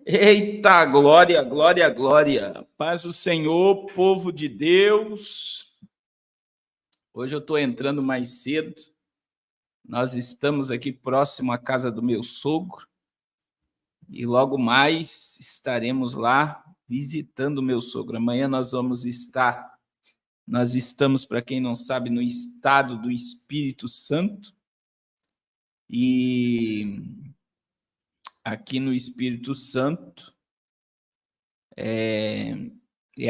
Eita, glória, glória, glória. Paz do Senhor, povo de Deus. Hoje eu estou entrando mais cedo. Nós estamos aqui próximo à casa do meu sogro. E logo mais estaremos lá visitando o meu sogro. Amanhã nós estamos, para quem não sabe, no estado do Espírito Santo. E aqui no Espírito Santo é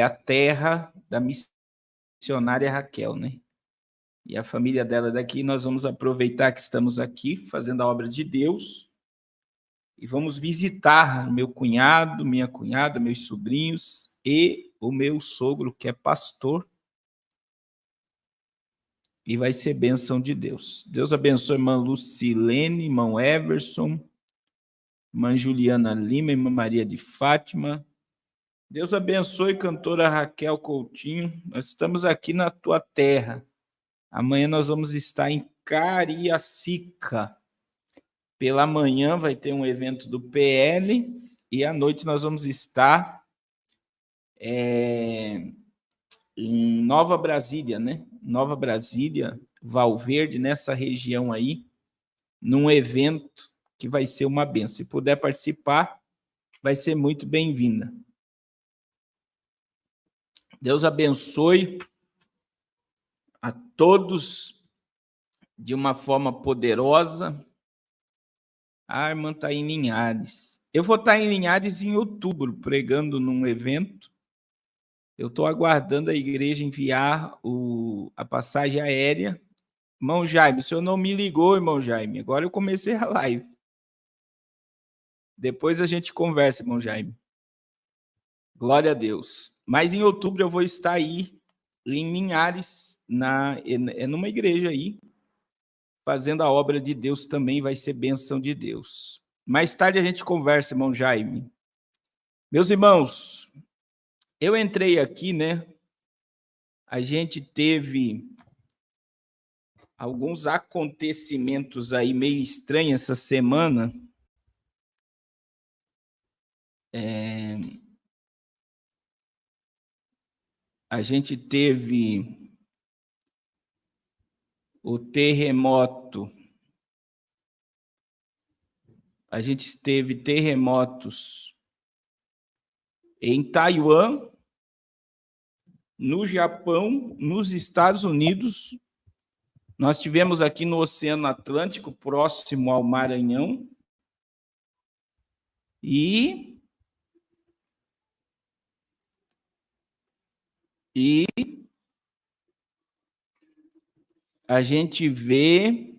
a terra da missionária Raquel, né? E a família dela daqui, nós vamos aproveitar que estamos aqui fazendo a obra de Deus e vamos visitar meu cunhado, minha cunhada, meus sobrinhos e o meu sogro, que é pastor. E vai ser bênção de Deus. Deus abençoe irmã Lucilene, irmão Everson, irmã Juliana Lima, irmã Maria de Fátima. Deus abençoe cantora Raquel Coutinho. Nós estamos aqui na tua terra. Amanhã nós vamos estar em Cariacica. Pela manhã vai ter um evento do PL e à noite nós vamos estar em Nova Brasília, né? Nova Brasília, Valverde, nessa região aí, num evento que vai ser uma bênção. Se puder participar, vai ser muito bem-vinda. Deus abençoe a todos de uma forma poderosa. A irmã está em Linhares. Eu vou estar em Linhares em outubro, pregando num evento. Eu estou aguardando a igreja enviar a passagem aérea. Irmão Jaime, o senhor não me ligou, irmão Jaime. Agora eu comecei a live. Depois a gente conversa, irmão Jaime. Glória a Deus. Mas em outubro eu vou estar aí, em Linhares, numa igreja aí, fazendo a obra de Deus também, vai ser bênção de Deus. Mais tarde a gente conversa, irmão Jaime. Meus irmãos, eu entrei aqui, né? A gente teve alguns acontecimentos aí meio estranhos essa semana. A gente teve o terremoto. A gente teve terremotos em Taiwan, no Japão, nos Estados Unidos. Nós tivemos aqui no Oceano Atlântico, próximo ao Maranhão. E a gente vê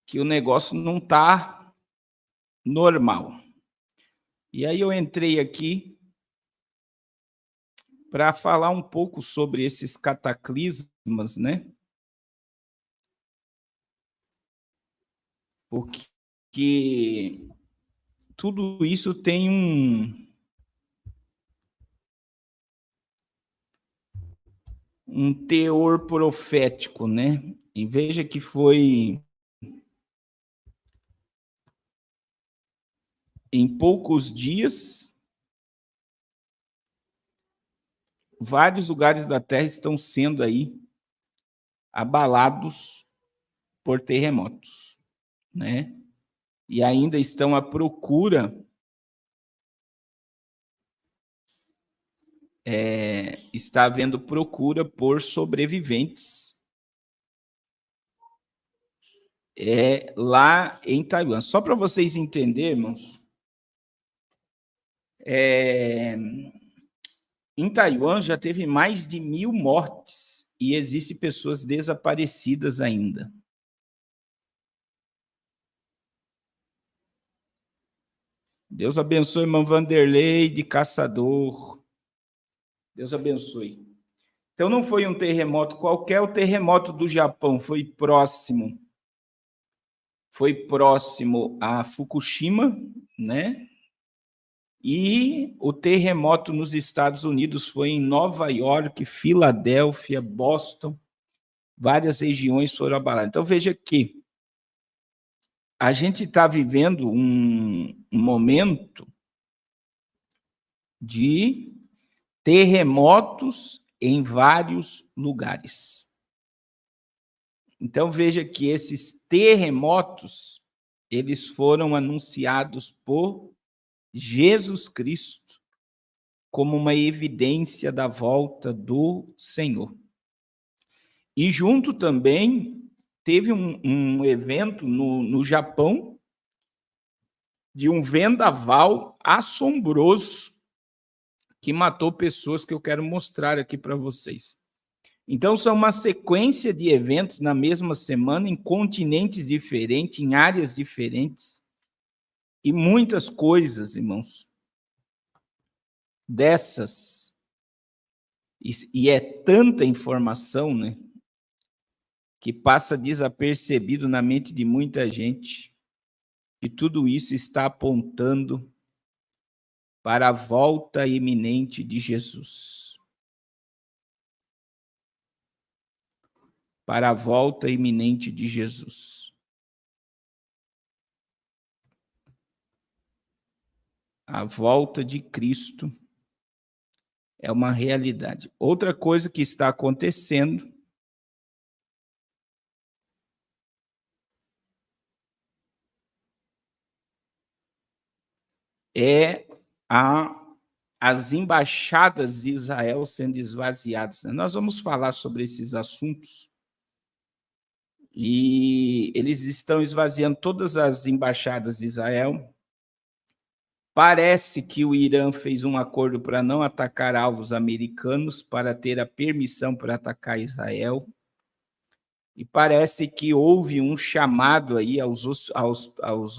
que o negócio não está normal. E aí eu entrei aqui para falar um pouco sobre esses cataclismas, né? Porque tudo isso tem um teor profético, né? E veja que foi em poucos dias, vários lugares da Terra estão sendo aí abalados por terremotos, né? E ainda estão à procura está havendo procura por sobreviventes lá em Taiwan. Só para vocês entenderem, irmãos, em Taiwan já teve mais de 1.000 mortes e existem pessoas desaparecidas ainda. Deus abençoe, irmão Vanderlei de Caçador. Deus abençoe. Então, não foi um terremoto qualquer, o terremoto do Japão foi próximo a Fukushima, né? E o terremoto nos Estados Unidos foi em Nova York, Filadélfia, Boston. várias regiões foram abaladas. Então, veja que a gente está vivendo um momento de terremotos em vários lugares. Então, veja que esses terremotos, eles foram anunciados por Jesus Cristo como uma evidência da volta do Senhor. E junto também teve um evento no Japão de um vendaval assombroso que matou pessoas que eu quero mostrar aqui para vocês. Então, são uma sequência de eventos na mesma semana, em continentes diferentes, em áreas diferentes, e muitas coisas, irmãos, dessas, e é tanta informação, né, que passa desapercebido na mente de muita gente, que tudo isso está apontando para a volta iminente de Jesus. Para a volta iminente de Jesus. A volta de Cristo é uma realidade. Outra coisa que está acontecendo é as embaixadas de Israel sendo esvaziadas. Nós vamos falar sobre esses assuntos. E eles estão esvaziando todas as embaixadas de Israel. Parece que o Irã fez um acordo para não atacar alvos americanos, para ter a permissão para atacar Israel. E parece que houve um chamado aí aos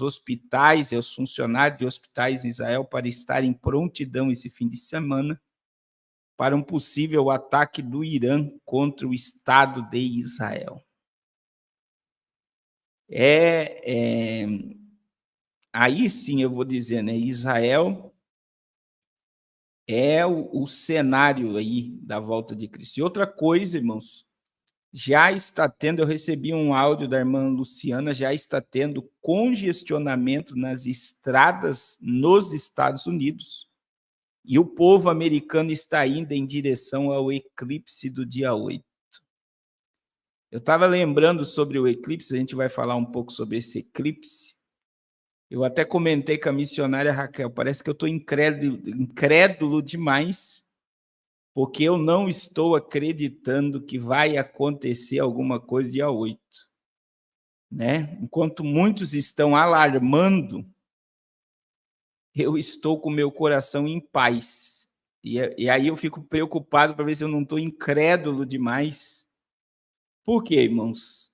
hospitais e aos funcionários de hospitais em Israel para estar em prontidão esse fim de semana para um possível ataque do Irã contra o Estado de Israel. Aí sim eu vou dizer, né? Israel é o cenário aí da volta de Cristo. E outra coisa, irmãos, já está tendo, eu recebi um áudio da irmã Luciana, já está tendo congestionamento nas estradas nos Estados Unidos. E o povo americano está indo em direção ao eclipse do dia 8. Eu estava lembrando sobre o eclipse, a gente vai falar um pouco sobre esse eclipse. Eu até comentei com a missionária Raquel, parece que eu estou incrédulo demais, porque eu não estou acreditando que vai acontecer alguma coisa dia 8. Né? Enquanto muitos estão alarmando, eu estou com meu coração em paz. E aí eu fico preocupado para ver se eu não estou incrédulo demais. Por quê, irmãos?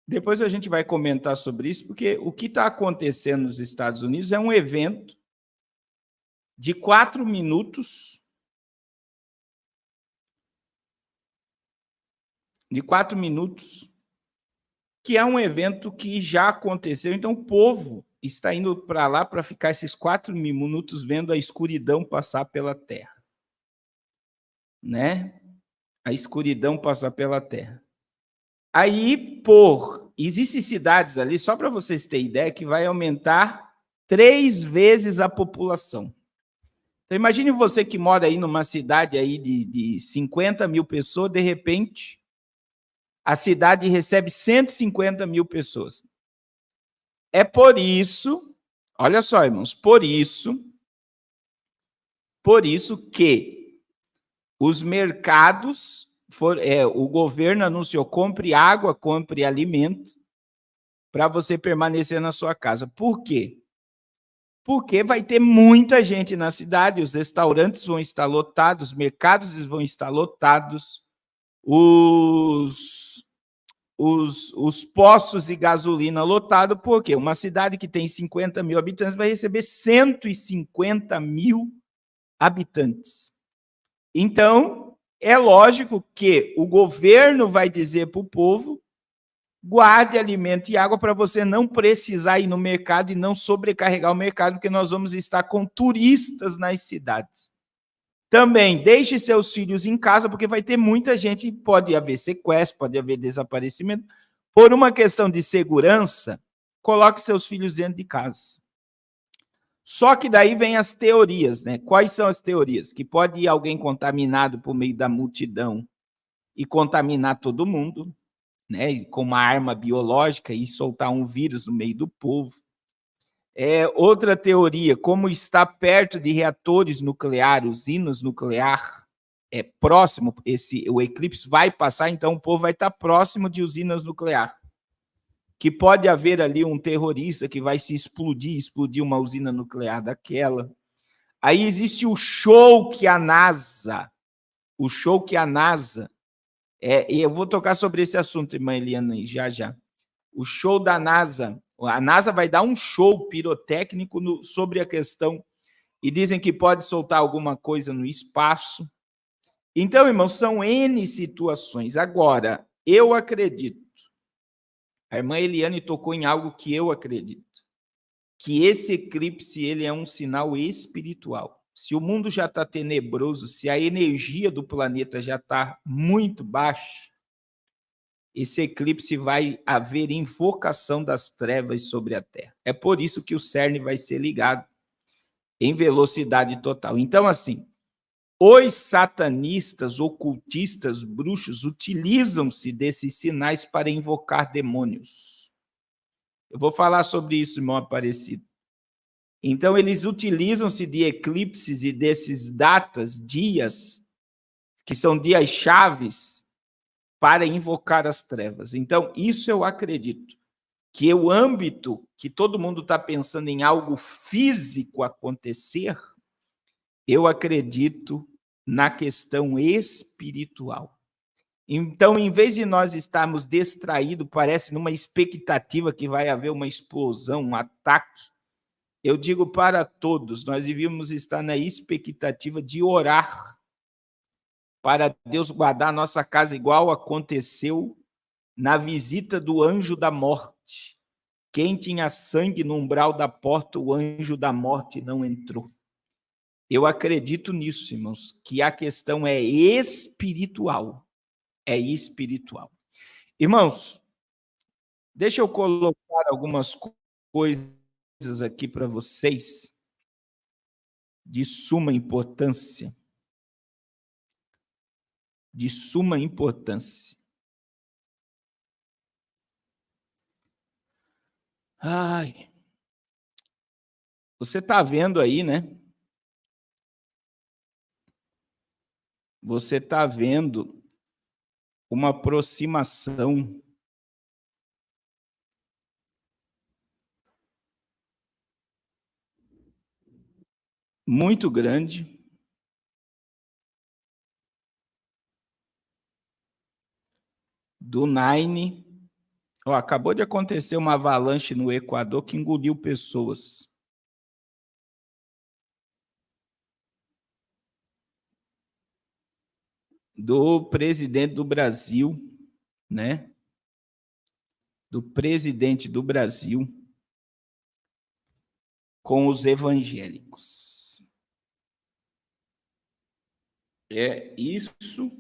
Depois a gente vai comentar sobre isso, porque o que está acontecendo nos Estados Unidos é um evento de 4 minutos. De 4 minutos, que é um evento que já aconteceu. Então, o povo está indo para lá para ficar esses 4 minutos vendo a escuridão passar pela terra. Né? A escuridão passar pela terra. Aí, existem cidades ali, só para vocês terem ideia, que vai aumentar 3 vezes a população. Então, imagine você que mora aí numa cidade aí de 50 mil pessoas, de repente, a cidade recebe 150 mil pessoas. É por isso, olha só, irmãos, por isso que os mercados, o governo anunciou, compre água, compre alimento, para você permanecer na sua casa. Por quê? Porque vai ter muita gente na cidade, os restaurantes vão estar lotados, os mercados vão estar lotados, os postos de gasolina lotados, porque uma cidade que tem 50 mil habitantes vai receber 150 mil habitantes. Então, é lógico que o governo vai dizer para o povo, guarde alimento e água para você não precisar ir no mercado e não sobrecarregar o mercado, porque nós vamos estar com turistas nas cidades. Também, deixe seus filhos em casa, porque vai ter muita gente, pode haver sequestro, pode haver desaparecimento. Por uma questão de segurança, coloque seus filhos dentro de casa. Só que daí vem as teorias, né? Quais são as teorias? Que pode ir alguém contaminado por meio da multidão e contaminar todo mundo, né? Com uma arma biológica e soltar um vírus no meio do povo. Outra teoria, como está perto de reatores nucleares, usinas nucleares, próximo, o eclipse vai passar, então o povo vai estar próximo de usinas nucleares. Que pode haver ali um terrorista que vai se explodir uma usina nuclear daquela. Aí existe o show que a NASA, e eu vou tocar sobre esse assunto, irmã Eliana, já. O show da NASA, a NASA vai dar um show pirotécnico sobre a questão, e dizem que pode soltar alguma coisa no espaço. Então, irmãos, são N situações. Agora, eu acredito, a irmã Eliane tocou em algo que eu acredito, que esse eclipse ele é um sinal espiritual. Se o mundo já está tenebroso, se a energia do planeta já está muito baixa, esse eclipse vai haver invocação das trevas sobre a Terra. É por isso que o CERN vai ser ligado em velocidade total. Então, assim, os satanistas, ocultistas, bruxos, utilizam-se desses sinais para invocar demônios. Eu vou falar sobre isso, irmão Aparecido. Então, eles utilizam-se de eclipses e desses datas, dias, que são dias chaves, para invocar as trevas. Então, isso eu acredito, que o âmbito que todo mundo está pensando em algo físico acontecer, eu acredito na questão espiritual. Então, em vez de nós estarmos distraídos, parece numa expectativa que vai haver uma explosão, um ataque, eu digo para todos, nós devíamos estar na expectativa de orar para Deus guardar a nossa casa, igual aconteceu na visita do anjo da morte. Quem tinha sangue no umbral da porta, o anjo da morte não entrou. Eu acredito nisso, irmãos, que a questão é espiritual. É espiritual. Irmãos, deixa eu colocar algumas coisas aqui para vocês de suma importância. De suma importância. Ai. Você está vendo aí, né? Você está vendo uma aproximação muito grande do Nine. Acabou de acontecer uma avalanche no Equador que engoliu pessoas. Do presidente do Brasil, né? Do presidente do Brasil com os evangélicos. É isso.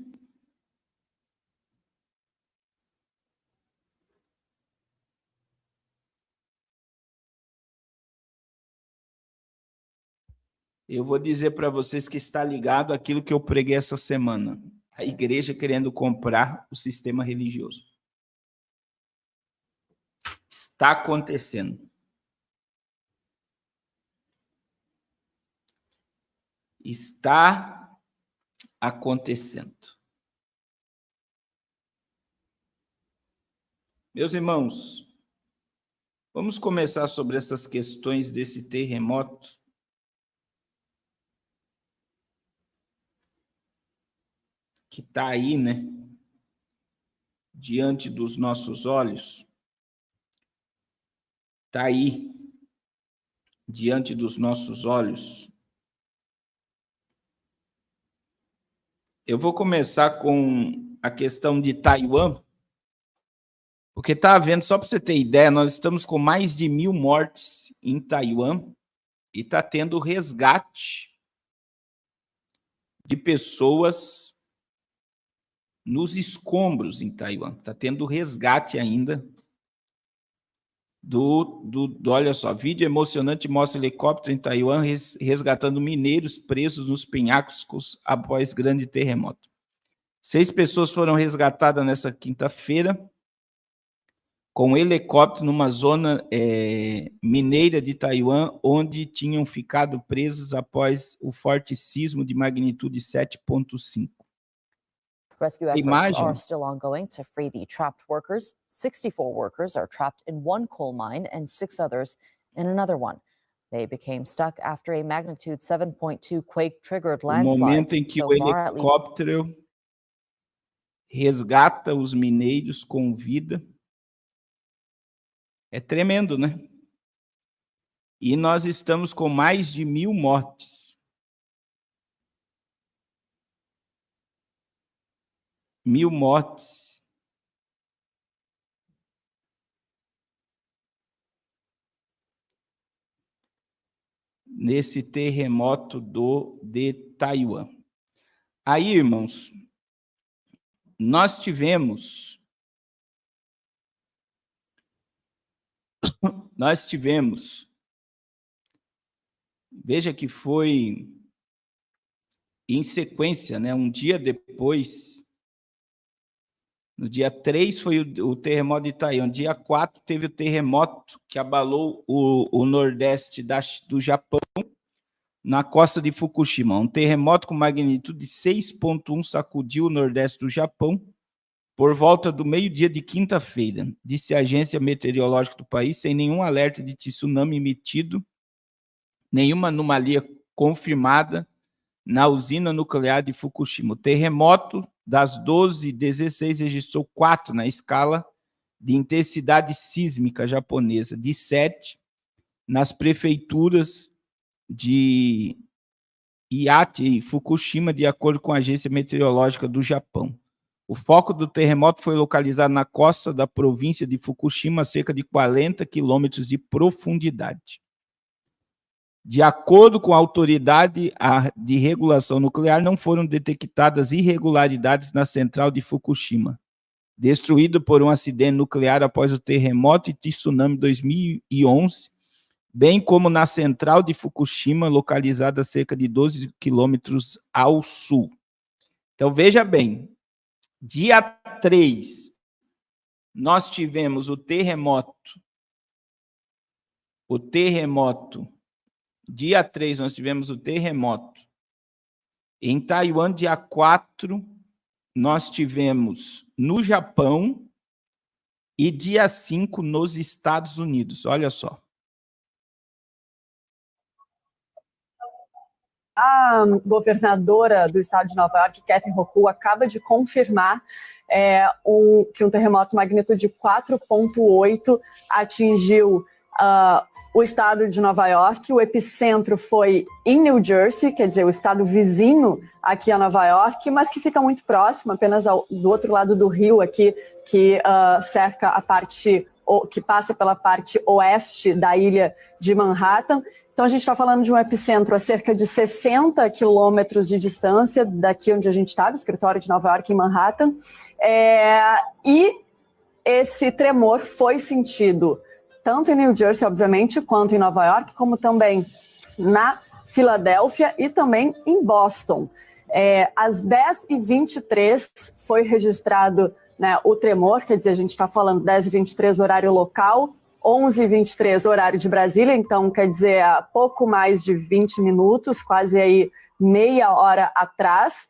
Eu vou dizer para vocês que está ligado àquilo que eu preguei essa semana. A igreja querendo comprar o sistema religioso. Está acontecendo. Está acontecendo. Meus irmãos, vamos começar sobre essas questões desse terremoto. Que está aí, né? Diante dos nossos olhos. Está aí, diante dos nossos olhos. Eu vou começar com a questão de Taiwan, porque está havendo, só para você ter ideia, nós estamos com mais de 1.000 mortes em Taiwan e está tendo resgate de pessoas nos escombros em Taiwan. Está tendo resgate ainda olha só, vídeo emocionante mostra helicóptero em Taiwan resgatando mineiros presos nos penhascos após grande terremoto. 6 pessoas foram resgatadas nessa quinta-feira com helicóptero numa zona mineira de Taiwan, onde tinham ficado presos após o forte sismo de magnitude 7.5. Rescue efforts are still ongoing to free the trapped workers. 64 workers are trapped in one coal mine and 6 others in another one. They became stuck after a magnitude 7.2 quake triggered landslide. No momento em que o helicóptero resgata os mineiros com vida, é tremendo, né? E nós estamos com mais de 1.000 mortes. 1.000 mortes. Nesse terremoto de Taiwan. Aí, irmãos, nós tivemos veja que foi em sequência, né? Um dia depois, no dia 3 foi o terremoto de Taiwan, dia 4 teve o terremoto que abalou o nordeste do Japão, na costa de Fukushima. Um terremoto com magnitude 6.1 sacudiu o nordeste do Japão por volta do meio-dia de quinta-feira, disse a agência meteorológica do país, sem nenhum alerta de tsunami emitido, nenhuma anomalia confirmada na usina nuclear de Fukushima. O terremoto das 12/16 registrou 4 na escala de intensidade sísmica japonesa, de 7 nas prefeituras de Iiate e Fukushima, de acordo com a agência meteorológica do Japão. O foco do terremoto foi localizado na costa da província de Fukushima, a cerca de 40 quilômetros de profundidade. De acordo com a autoridade de regulação nuclear, não foram detectadas irregularidades na central de Fukushima, destruído por um acidente nuclear após o terremoto e tsunami 2011, bem como na central de Fukushima, localizada a cerca de 12 quilômetros ao sul. Então, veja bem, dia 3, nós tivemos o terremoto. Dia 3, nós tivemos o terremoto. Em Taiwan, dia 4, nós tivemos no Japão e dia 5 nos Estados Unidos. Olha só. A governadora do estado de Nova York, Katherine Hochul, acaba de confirmar que um terremoto magnitude 4.8 atingiu o estado de Nova York. O epicentro foi em New Jersey, quer dizer, o estado vizinho aqui a Nova York, mas que fica muito próximo, apenas do outro lado do rio aqui, que cerca a parte, que passa pela parte oeste da ilha de Manhattan. Então, a gente está falando de um epicentro a cerca de 60 quilômetros de distância daqui onde a gente está, do escritório de Nova York, em Manhattan. E esse tremor foi sentido tanto em New Jersey, obviamente, quanto em Nova York, como também na Filadélfia e também em Boston. Às 10h23 foi registrado, né, o tremor, quer dizer, a gente está falando 10h23 horário local, 11h23 horário de Brasília, então quer dizer, há pouco mais de 20 minutos, quase aí meia hora atrás.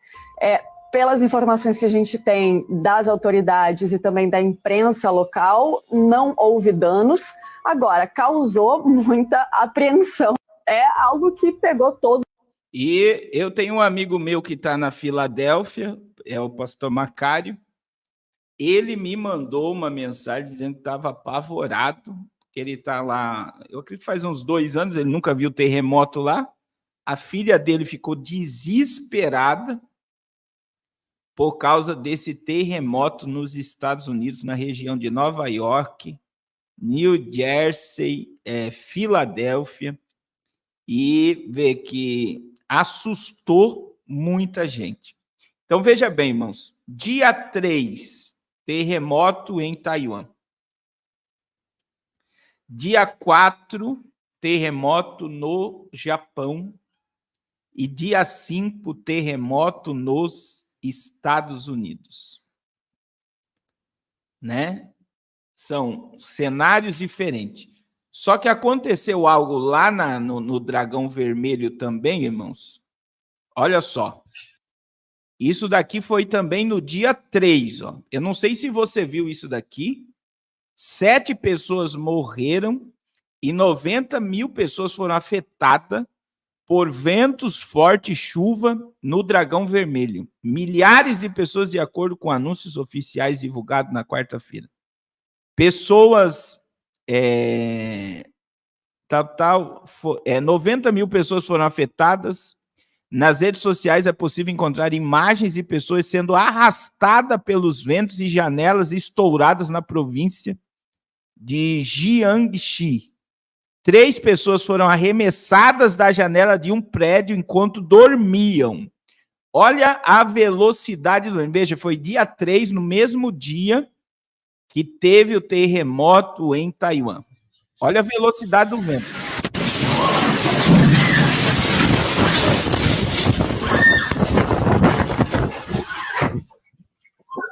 Pelas informações que a gente tem das autoridades e também da imprensa local, não houve danos. Agora, causou muita apreensão. É algo que pegou todo. E eu tenho um amigo meu que está na Filadélfia, é o pastor Macário. Ele me mandou uma mensagem dizendo que estava apavorado, que ele está lá, eu acredito que faz uns 2 anos, ele nunca viu terremoto lá. A filha dele ficou desesperada por causa desse terremoto nos Estados Unidos, na região de Nova York, New Jersey, Filadélfia, e vê que assustou muita gente. Então, veja bem, irmãos, dia 3, terremoto em Taiwan. Dia 4, terremoto no Japão. E dia 5, terremoto nos Estados Unidos. Né? São cenários diferentes. Só que aconteceu algo lá no Dragão Vermelho também, irmãos. Olha só. Isso daqui foi também no dia 3. Ó. Eu não sei se você viu isso daqui. 7 pessoas morreram e 90 mil pessoas foram afetadas por ventos fortes e chuva no Dragão Vermelho. Milhares de pessoas, de acordo com anúncios oficiais divulgados na quarta-feira. Pessoas... 90 mil pessoas foram afetadas. Nas redes sociais é possível encontrar imagens de pessoas sendo arrastadas pelos ventos e janelas estouradas na província de Jiangxi. 3 pessoas foram arremessadas da janela de um prédio enquanto dormiam. Olha a velocidade do vento. Veja, foi dia 3, no mesmo dia que teve o terremoto em Taiwan. Olha a velocidade do vento.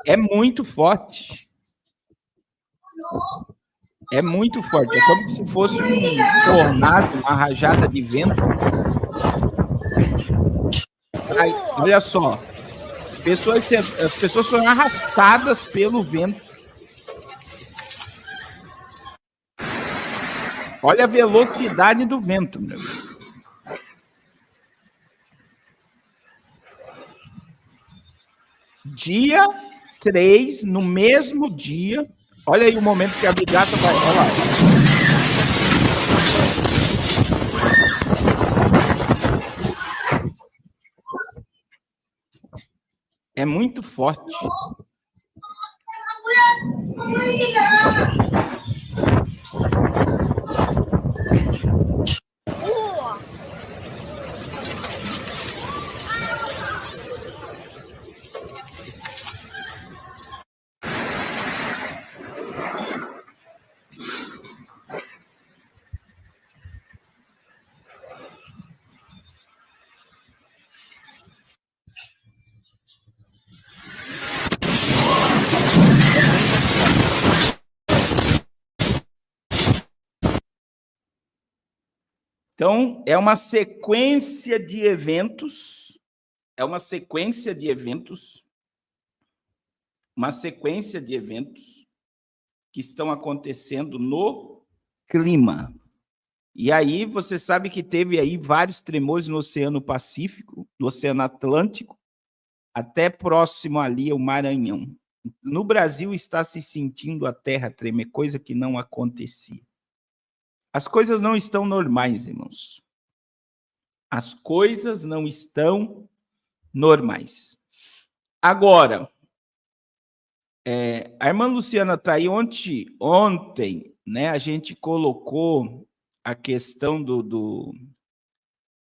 É muito forte. É muito forte. É como se fosse um tornado, uma rajada de vento. Aí, olha só. As pessoas foram arrastadas pelo vento. Olha a velocidade do vento, meu amigo. Dia 3, no mesmo dia. Olha aí o momento que a vidraça vai. Olha lá. É muito forte. Então, é uma sequência de eventos, que estão acontecendo no clima. E aí, você sabe que teve aí vários tremores no Oceano Pacífico, no Oceano Atlântico, até próximo ali ao Maranhão. No Brasil, está se sentindo a terra tremer, coisa que não acontecia. As coisas não estão normais, irmãos. As coisas não estão normais. Agora, a irmã Luciana está aí. Ontem, né, a gente colocou a questão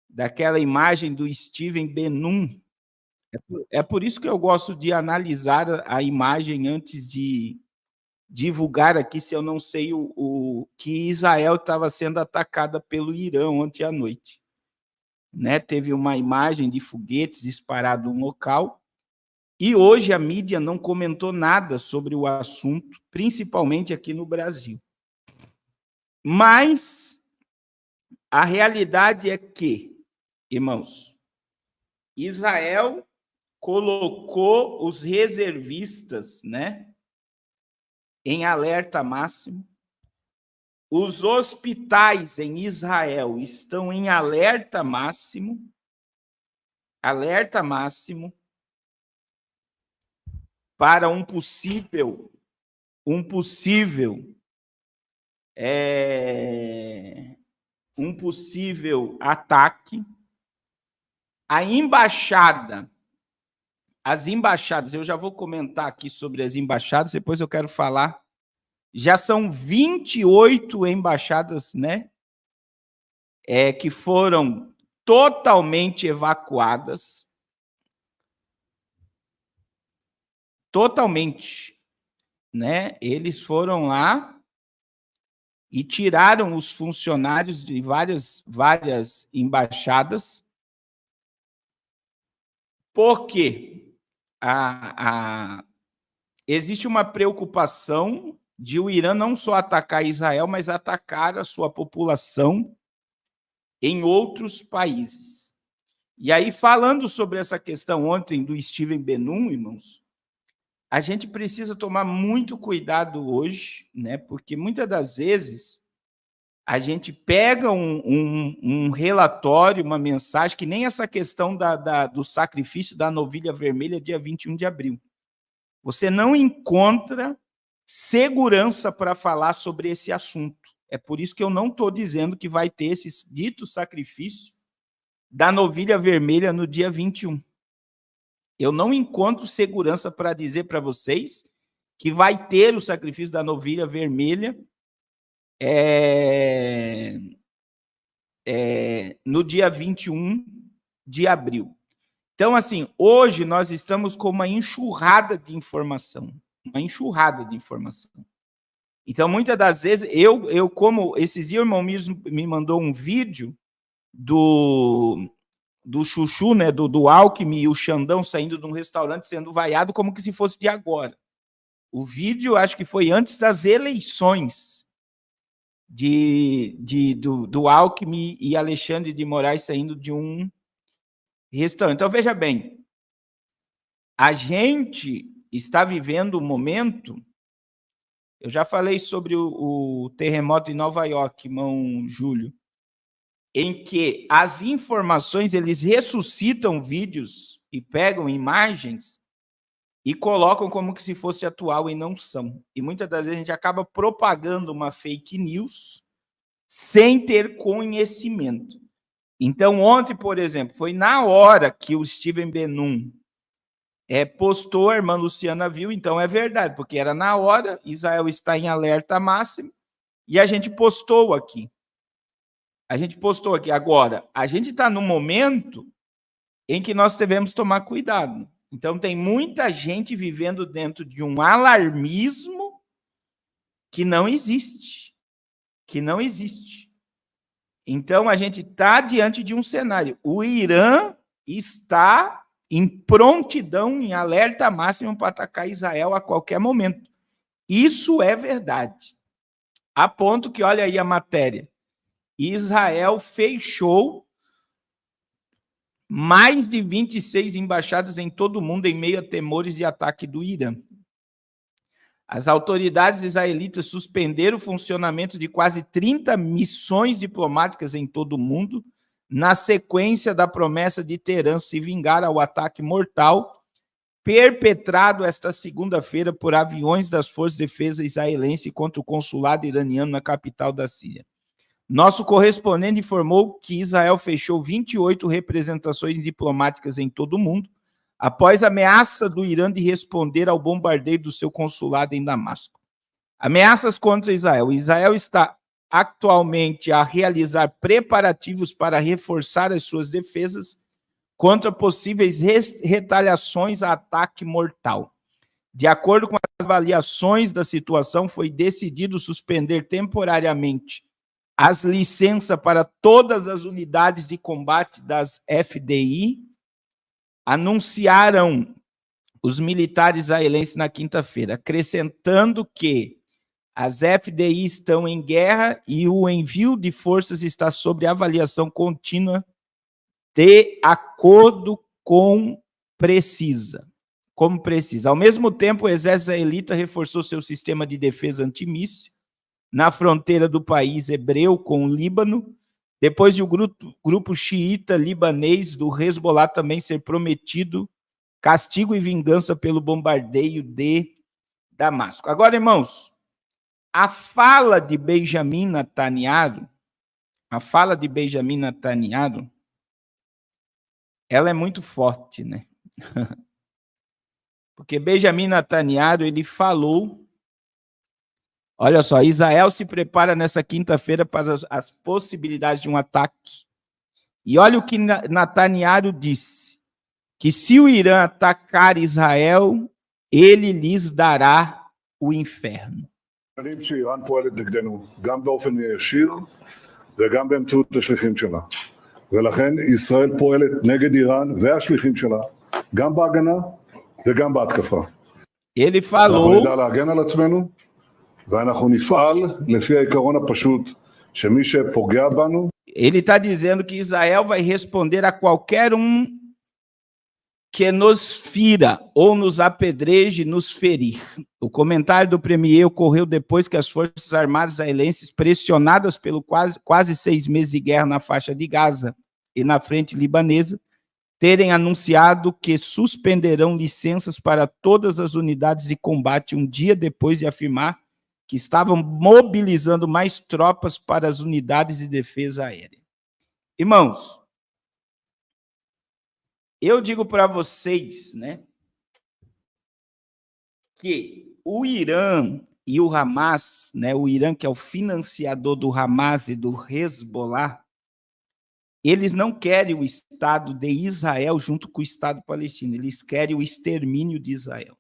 daquela imagem do Steven Ben-Nun. É por isso que eu gosto de analisar a imagem antes de divulgar aqui, se eu não sei que Israel estava sendo atacada pelo Irã ontem à noite. Né? Teve uma imagem de foguetes disparados no local, e hoje a mídia não comentou nada sobre o assunto, principalmente aqui no Brasil. Mas a realidade é que, irmãos, Israel colocou os reservistas, né, em alerta máximo. Os hospitais em Israel estão em alerta máximo, para um possível ataque. As embaixadas, eu já vou comentar aqui sobre as embaixadas, depois eu quero falar. Já são 28 embaixadas, né, que foram totalmente evacuadas. totalmente, né? Eles foram lá e tiraram os funcionários de várias embaixadas, porque existe uma preocupação de o Irã não só atacar Israel, mas atacar a sua população em outros países. E aí, falando sobre essa questão ontem do Steven Ben-Nun, irmãos, a gente precisa tomar muito cuidado hoje, né? Porque muitas das vezes a gente pega um relatório, uma mensagem, que nem essa questão do sacrifício da novilha vermelha, dia 21 de abril. Você não encontra segurança para falar sobre esse assunto. É por isso que eu não estou dizendo que vai ter esse dito sacrifício da novilha vermelha no dia 21. Eu não encontro segurança para dizer para vocês que vai ter o sacrifício da novilha vermelha no dia 21 de abril. Então, assim, hoje nós estamos com uma enxurrada de informação. Então, muitas das vezes, eu como esses dias, o irmão me mandou um vídeo do Chuchu, né, do Alckmin e o Xandão saindo de um restaurante sendo vaiado como que se fosse de agora. O vídeo, acho que foi antes das eleições do Alckmin e Alexandre de Moraes saindo de um restaurante. Então, veja bem, a gente está vivendo um momento, eu já falei sobre o terremoto em Nova York, irmão Júlio, em que as informações, eles ressuscitam vídeos e pegam imagens e colocam como que se fosse atual e não são. E muitas das vezes a gente acaba propagando uma fake news sem ter conhecimento. Então, ontem, por exemplo, foi na hora que o Steven Ben-Nun postou, a irmã Luciana viu, então é verdade, porque era na hora, Israel está em alerta máximo, e a gente postou aqui. Agora, a gente está num momento em que nós devemos tomar cuidado. Então, tem muita gente vivendo dentro de um alarmismo que não existe. Então, a gente está diante de um cenário. O Irã está em prontidão, em alerta máximo para atacar Israel a qualquer momento. Isso é verdade. A ponto que, olha aí a matéria, Israel fechou mais de 26 embaixadas em todo o mundo em meio a temores de ataque do Irã. As autoridades israelitas suspenderam o funcionamento de quase 30 missões diplomáticas em todo o mundo, na sequência da promessa de Teherã se vingar ao ataque mortal perpetrado esta segunda-feira por aviões das Forças de Defesa israelense contra o consulado iraniano na capital da Síria. Nosso correspondente informou que Israel fechou 28 representações diplomáticas em todo o mundo, após a ameaça do Irã de responder ao bombardeio do seu consulado em Damasco. Ameaças contra Israel. Israel está atualmente a realizar preparativos para reforçar as suas defesas contra possíveis retaliações a ataque mortal. De acordo com as avaliações da situação, foi decidido suspender temporariamente as licenças para todas as unidades de combate das FDI, anunciaram os militares israelenses na quinta-feira, acrescentando que as FDI estão em guerra e o envio de forças está sob avaliação contínua de acordo com precisa. Ao mesmo tempo, o exército israelita reforçou seu sistema de defesa antimíssil na fronteira do país hebreu com o Líbano, depois de o grupo xiita libanês do Hezbollah também ser prometido castigo e vingança pelo bombardeio de Damasco. Agora, irmãos, a fala de Benjamin Netanyahu, ela é muito forte, né? Porque Benjamin Netanyahu, ele falou, olha só, Israel se prepara nessa quinta-feira para as possibilidades de um ataque. E olha o que Netanyahu disse, que se o Irã atacar Israel ele lhes dará o inferno. שאיראן פועלת נגדנו, גם באופן ישיר וגם באמצעות השליחים שלה. ולכן ישראל פועלת נגד איראן והשליחים שלה, גם בהגנה וגם בהתקפה. Ele falou, אנחנו נדע להגן על עצמנו, ואנחנו נפעל לפי העיקרון הפשוט, שמי שפוגע בנו... Ele está dizendo que Israel vai responder a qualquer que nos fira ou nos apedreje, nos ferir. O comentário do premier ocorreu depois que as Forças Armadas israelenses, pressionadas pelo quase 6 meses de guerra na faixa de Gaza e na frente libanesa, terem anunciado que suspenderão licenças para todas as unidades de combate um dia depois de afirmar que estavam mobilizando mais tropas para as unidades de defesa aérea. Irmãos, eu digo para vocês, né, que o Irã e o Hamas, né, o Irã que é o financiador do Hamas e do Hezbollah, eles não querem o Estado de Israel junto com o Estado palestino, eles querem o extermínio de Israel.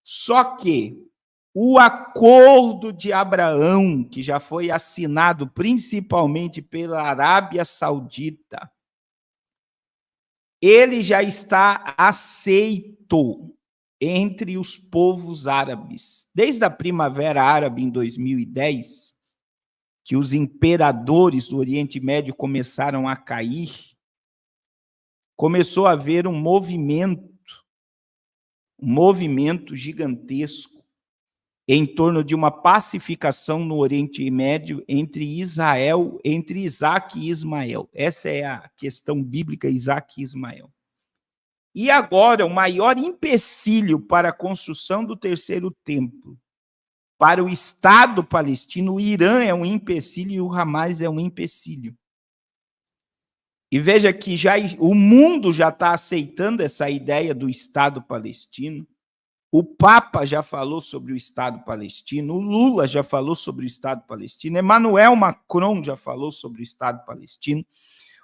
Só que o acordo de Abraão, que já foi assinado principalmente pela Arábia Saudita, ele já está aceito entre os povos árabes. Desde a Primavera Árabe, em 2010, que os imperadores do Oriente Médio começaram a cair, começou a haver um movimento gigantesco em torno de uma pacificação no Oriente Médio entre Israel, entre Isaac e Ismael. Essa é a questão bíblica, Isaac e Ismael. E agora, o maior empecilho para a construção do terceiro templo, para o Estado palestino, o Irã é um empecilho e o Hamas é um empecilho. E veja que o mundo já está aceitando essa ideia do Estado palestino. O Papa já falou sobre o Estado palestino, o Lula já falou sobre o Estado palestino, Emmanuel Macron já falou sobre o Estado palestino.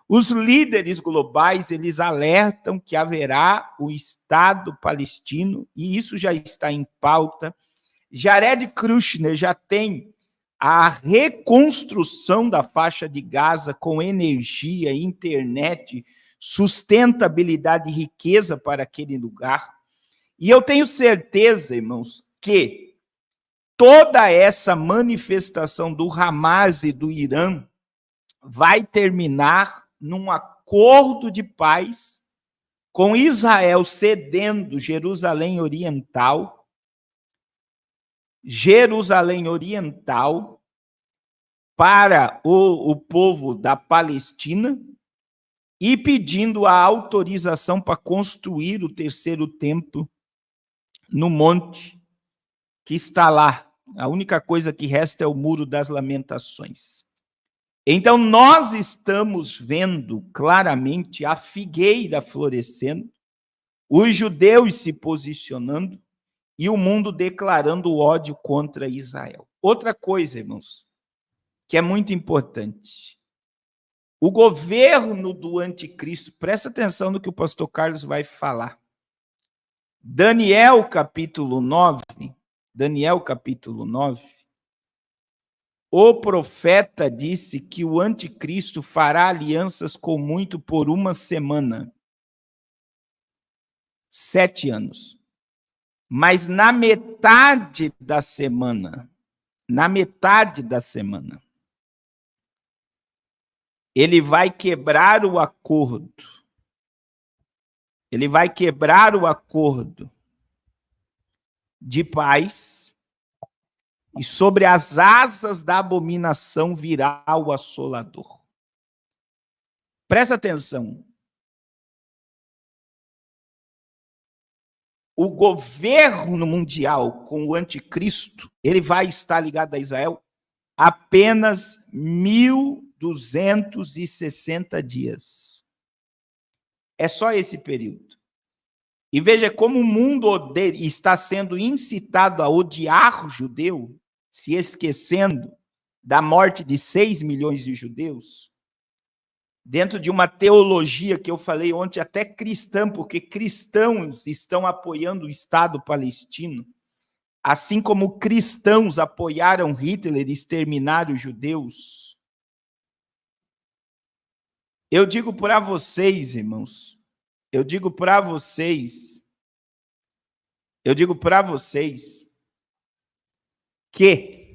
Os líderes globais, eles alertam que haverá o Estado palestino, e isso já está em pauta. Jared Kushner já tem a reconstrução da faixa de Gaza com energia, internet, sustentabilidade e riqueza para aquele lugar. E eu tenho certeza, irmãos, que toda essa manifestação do Hamas e do Irã vai terminar num acordo de paz com Israel cedendo Jerusalém Oriental para o povo da Palestina e pedindo a autorização para construir o terceiro templo no monte que está lá. A única coisa que resta é o Muro das Lamentações. Então, nós estamos vendo claramente a figueira florescendo, os judeus se posicionando e o mundo declarando ódio contra Israel. Outra coisa, irmãos, que é muito importante. O governo do anticristo, presta atenção no que o pastor Carlos vai falar. Daniel capítulo 9, o profeta disse que o anticristo fará alianças com muito por 1 semana. 7 anos. Mas na metade da semana, ele vai quebrar o acordo. Ele vai quebrar o acordo de paz e sobre as asas da abominação virá o assolador. Presta atenção. O governo mundial com o anticristo, ele vai estar ligado a Israel apenas 1.260 dias. É só esse período. E veja como o mundo está sendo incitado a odiar o judeu, se esquecendo da morte de 6 milhões de judeus. dentro de uma teologia que eu falei ontem, até cristã, porque cristãos estão apoiando o Estado palestino, assim como cristãos apoiaram Hitler e exterminaram os judeus. Eu digo para vocês, irmãos, que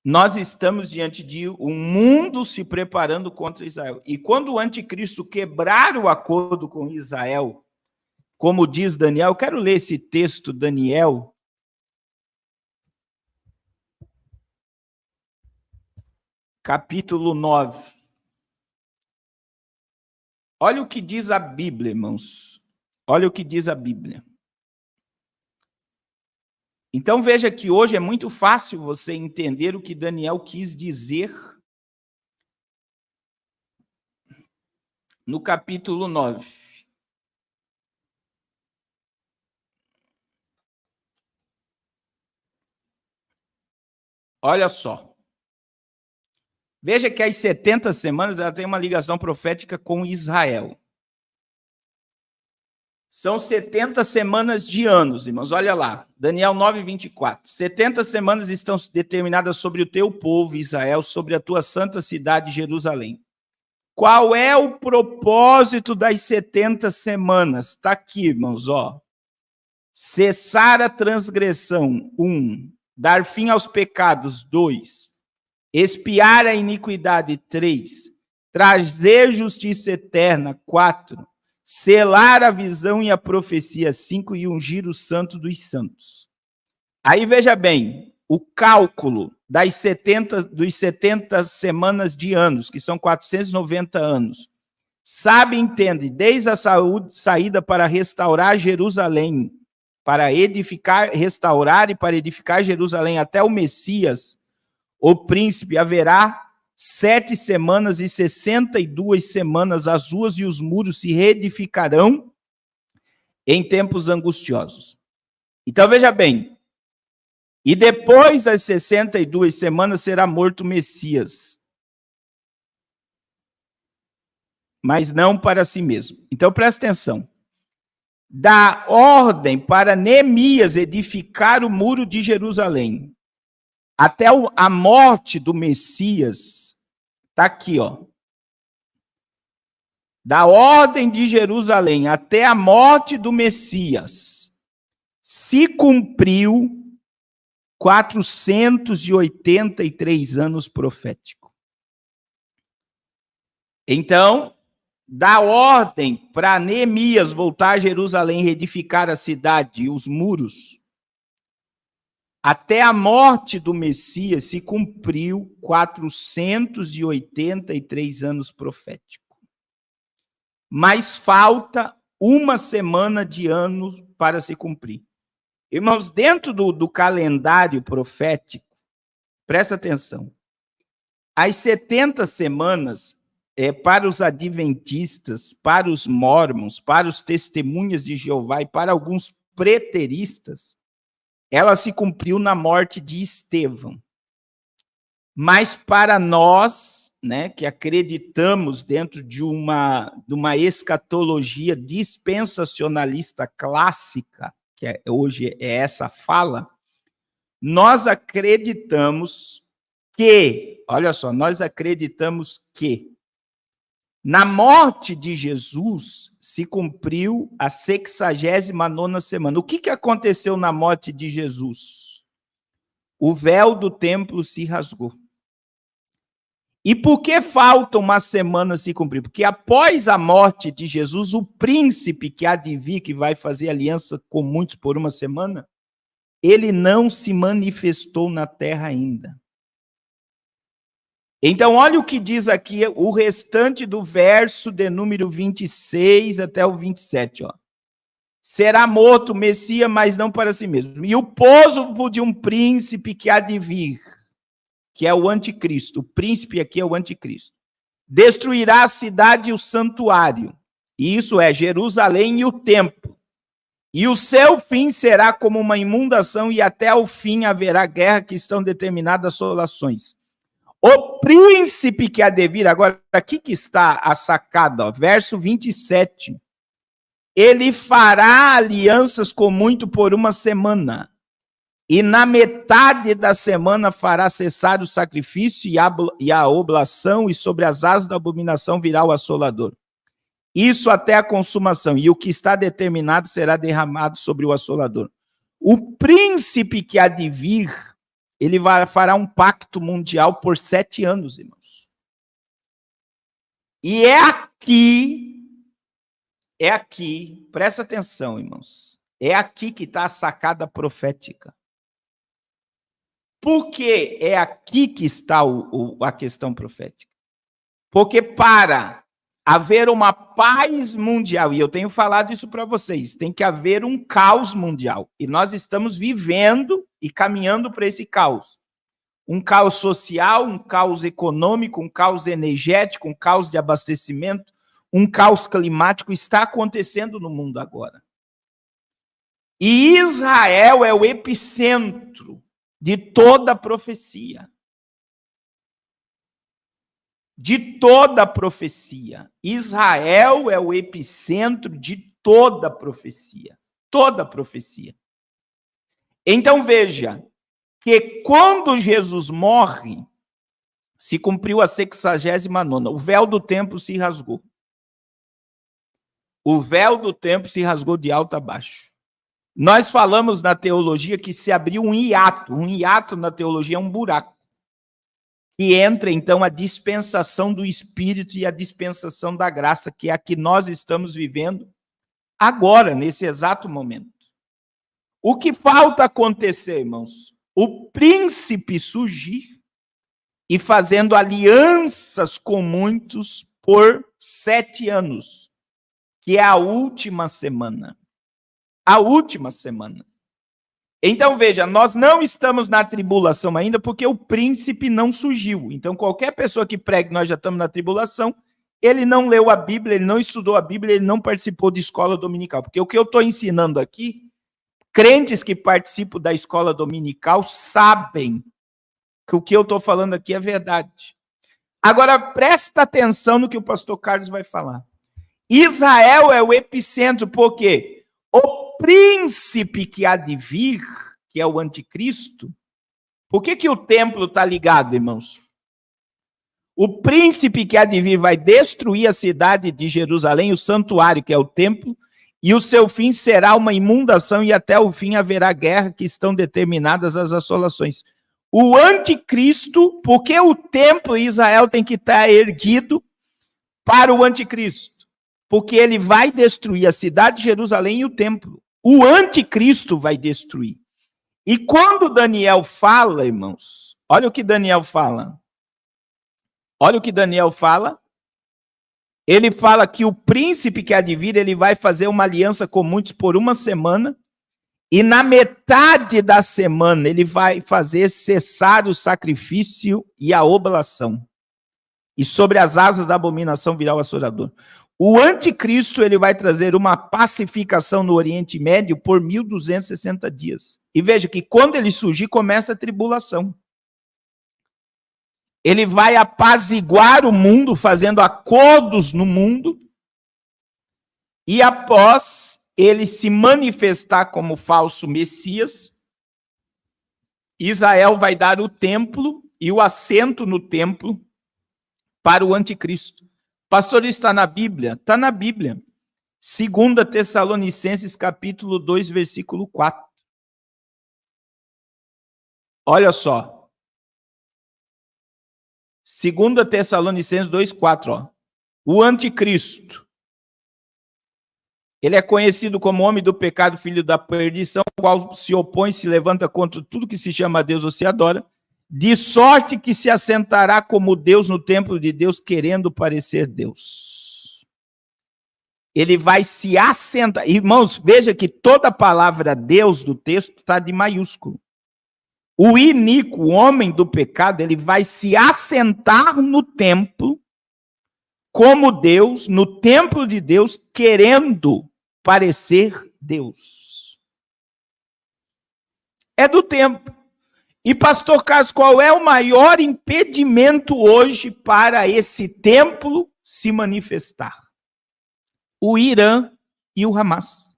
nós estamos diante de um mundo se preparando contra Israel. E quando o anticristo quebrar o acordo com Israel, como diz Daniel, eu quero ler esse texto, Daniel, capítulo 9. Olha o que diz a Bíblia, irmãos. Olha o que diz a Bíblia. Então veja que hoje é muito fácil você entender o que Daniel quis dizer no capítulo 9. Olha só. Veja que as 70 semanas ela tem uma ligação profética com Israel. São 70 semanas de anos, irmãos. Olha lá, Daniel 9, 24. 70 semanas estão determinadas sobre o teu povo, Israel, sobre a tua santa cidade, Jerusalém. Qual é o propósito das 70 semanas? Está aqui, irmãos, ó. Cessar a transgressão, 1. Dar fim aos pecados, 2. Expiar a iniquidade, 3. Trazer justiça eterna, 4. Selar a visão e a profecia, 5, e ungir o santo dos santos. Aí veja bem, o cálculo dos 70 semanas de anos, que são 490 anos. Sabe, entende, desde a saída para restaurar Jerusalém, para edificar, restaurar e para edificar Jerusalém até o Messias, o príncipe, haverá 7 semanas e 62 semanas, as ruas e os muros se reedificarão em tempos angustiosos. Então, veja bem, e depois das 62 semanas será morto o Messias, mas não para si mesmo. Então, presta atenção. Dá ordem para Neemias edificar o muro de Jerusalém, até a morte do Messias, está aqui, ó. Da ordem de Jerusalém até a morte do Messias, se cumpriu 483 anos proféticos. Então, dá ordem para Neemias voltar a Jerusalém, reedificar a cidade e os muros. Até a morte do Messias se cumpriu 483 anos proféticos. Mas falta uma semana de ano para se cumprir. Irmãos, dentro do calendário profético, presta atenção, as 70 semanas para os adventistas, para os mórmons, para os testemunhas de Jeová e para alguns preteristas, ela se cumpriu na morte de Estevão. Mas para nós, né, que acreditamos dentro de uma escatologia dispensacionalista clássica, que hoje é essa fala, nós acreditamos que, olha só, nós acreditamos que na morte de Jesus se cumpriu a 69ª semana. O que aconteceu na morte de Jesus? O véu do templo se rasgou. E por que falta uma semana se cumprir? Porque após a morte de Jesus, o príncipe que há de vir, que vai fazer aliança com muitos por uma semana, ele não se manifestou na terra ainda. Então, olha o que diz aqui o restante do verso de número 26 até o 27. Ó. Será morto o Messias, mas não para si mesmo. E o povo de um príncipe que há de vir, que é o anticristo, o príncipe aqui é o anticristo, destruirá a cidade e o santuário, e isso é Jerusalém e o templo. E o seu fim será como uma inundação, e até o fim haverá guerra, que estão determinadas assolações. O príncipe que há de vir, agora aqui que está a sacada, ó, verso 27. Ele fará alianças com muito por uma semana, e na metade da semana fará cessar o sacrifício e a oblação, e sobre as asas da abominação virá o assolador. Isso até a consumação, e o que está determinado será derramado sobre o assolador. O príncipe que há de vir, ele fará um pacto mundial por 7 anos, irmãos. E é aqui, presta atenção, irmãos, é aqui que está a sacada profética. Por que é aqui que está a questão profética? Porque para haver uma paz mundial, e eu tenho falado isso para vocês, tem que haver um caos mundial. E nós estamos vivendo e caminhando para esse caos. Um caos social, um caos econômico, um caos energético, um caos de abastecimento, um caos climático está acontecendo no mundo agora. E Israel é o epicentro de toda a profecia. De toda a profecia. Israel é o epicentro de toda a profecia. Toda a profecia. Então veja que quando Jesus morre, se cumpriu a 69ª, o véu do templo se rasgou. O véu do templo se rasgou de alto a baixo. Nós falamos na teologia que se abriu um hiato. Um hiato na teologia é um buraco. E entra, então, a dispensação do Espírito e a dispensação da graça, que é a que nós estamos vivendo agora, nesse exato momento. O que falta acontecer, irmãos? O príncipe surgir e fazendo alianças com muitos por 7 anos, que é a última semana. A última semana. Então, veja, nós não estamos na tribulação ainda porque o príncipe não surgiu. Então, qualquer pessoa que pregue nós já estamos na tribulação, ele não leu a Bíblia, ele não estudou a Bíblia, ele não participou de escola dominical. Porque o que eu estou ensinando aqui, crentes que participam da escola dominical sabem que o que eu estou falando aqui é verdade. Agora, presta atenção no que o pastor Carlos vai falar. Israel é o epicentro, por quê? O príncipe que há de vir, que é o anticristo, por que o templo está ligado, irmãos? O príncipe que há de vir vai destruir a cidade de Jerusalém, o santuário, que é o templo, e o seu fim será uma imundação, e até o fim haverá guerra, que estão determinadas as assolações. O anticristo, porque o templo em Israel tem que estar erguido para o anticristo? Porque ele vai destruir a cidade de Jerusalém e o templo. O anticristo vai destruir. E quando Daniel fala, irmãos, olha o que Daniel fala. Olha o que Daniel fala. Ele fala que o príncipe que há de vir, ele vai fazer uma aliança com muitos por uma semana, e na metade da semana ele vai fazer cessar o sacrifício e a oblação. E sobre as asas da abominação virá o assolador. O anticristo, ele vai trazer uma pacificação no Oriente Médio por 1260 dias. E veja que quando ele surgir, começa a tribulação. Ele vai apaziguar o mundo, fazendo acordos no mundo, e após ele se manifestar como falso Messias, Israel vai dar o templo e o assento no templo para o anticristo. Pastor, isso está na Bíblia? Está na Bíblia. 2 Tessalonicenses, capítulo 2, versículo 4. Olha só. 2 Tessalonicenses 2, 4. Ó. O anticristo. Ele é conhecido como homem do pecado, filho da perdição, o qual se opõe, se levanta contra tudo que se chama Deus ou se adora, de sorte que se assentará como Deus no templo de Deus, querendo parecer Deus. Ele vai se assentar. Irmãos, veja que toda a palavra Deus do texto está de maiúsculo. O iníquo, o homem do pecado, ele vai se assentar no templo, como Deus, no templo de Deus, querendo parecer Deus. É do templo. E, pastor Carlos, qual é o maior impedimento hoje para esse templo se manifestar? O Irã e o Hamas.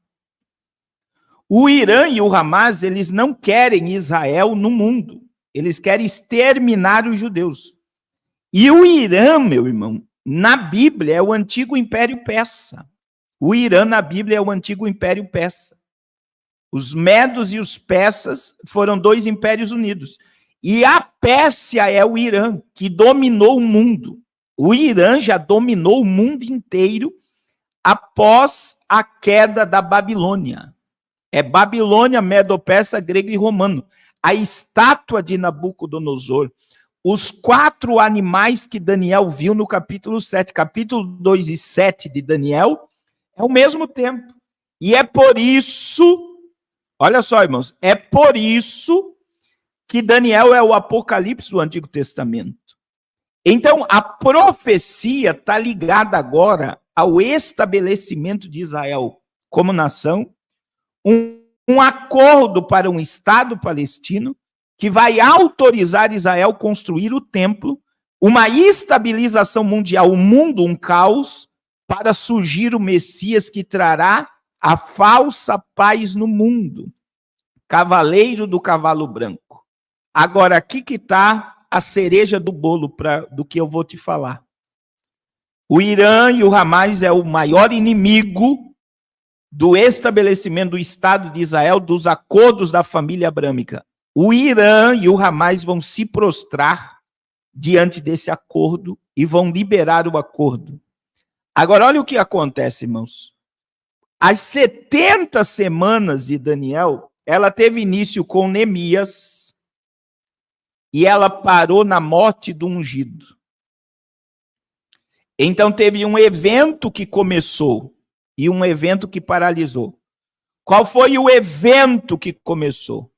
O Irã e o Hamas, eles não querem Israel no mundo. Eles querem exterminar os judeus. E o Irã, meu irmão, na Bíblia é o antigo Império Persa. O Irã, na Bíblia, é o antigo Império Persa. Os medos e os persas foram dois impérios unidos. E a Pérsia é o Irã, que dominou o mundo. O Irã já dominou o mundo inteiro após a queda da Babilônia. É Babilônia, Medo-Persa, grego e romano. A estátua de Nabucodonosor, os 4 animais que Daniel viu no capítulo 7, capítulo 2 e 7 de Daniel, é o mesmo tempo. E é por isso, olha só, irmãos, é por isso que Daniel é o Apocalipse do Antigo Testamento. Então, a profecia está ligada agora ao estabelecimento de Israel como nação, um acordo para um Estado palestino que vai autorizar Israel construir o templo, uma estabilização mundial, o mundo, um caos, para surgir o Messias que trará a falsa paz no mundo, cavaleiro do cavalo branco. Agora, aqui que está a cereja do bolo do que eu vou te falar. O Irã e o Hamas é o maior inimigo do estabelecimento do Estado de Israel, dos acordos da família abrâmica. O Irã e o Hamas vão se prostrar diante desse acordo e vão liberar o acordo. Agora, olha o que acontece, irmãos. As 70 semanas de Daniel, ela teve início com Neemias e ela parou na morte do ungido. Então, teve um evento que começou e um evento que paralisou. Qual foi o evento que começou?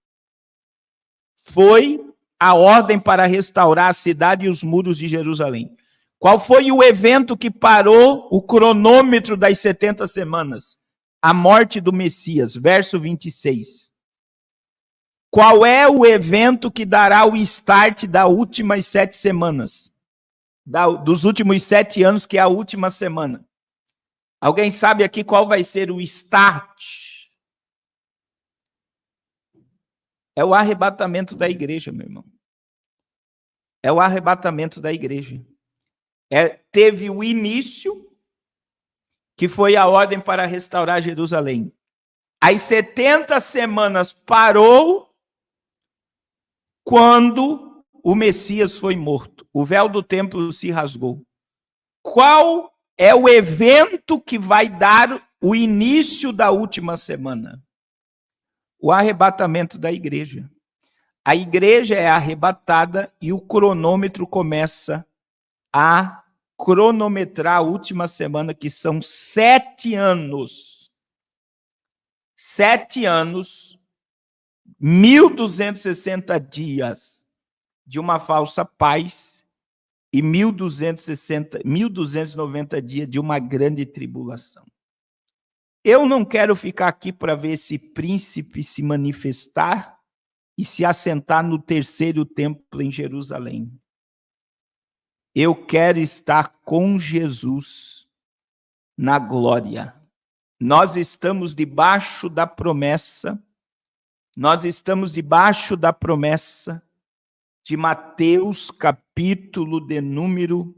Foi a ordem para restaurar a cidade e os muros de Jerusalém. Qual foi o evento que parou o cronômetro das 70 semanas? A morte do Messias, verso 26. Qual é o evento que dará o start das últimas 7 semanas? Dos últimos 7 anos, que é a última semana. Alguém sabe aqui qual vai ser o start? É o arrebatamento da igreja, meu irmão. É o arrebatamento da igreja. Teve o início, que foi a ordem para restaurar Jerusalém. As 70 semanas parou quando o Messias foi morto. O véu do templo se rasgou. Qual é o evento que vai dar o início da última semana? O arrebatamento da igreja. A igreja é arrebatada e o cronômetro começa a cronometrar a última semana, que são 7 anos. 7 anos, 1.260 dias de uma falsa paz e 1.290 dias de uma grande tribulação. Eu não quero ficar aqui para ver esse príncipe se manifestar e se assentar no terceiro templo em Jerusalém. Eu quero estar com Jesus na glória. Nós estamos debaixo da promessa, de Mateus, capítulo de número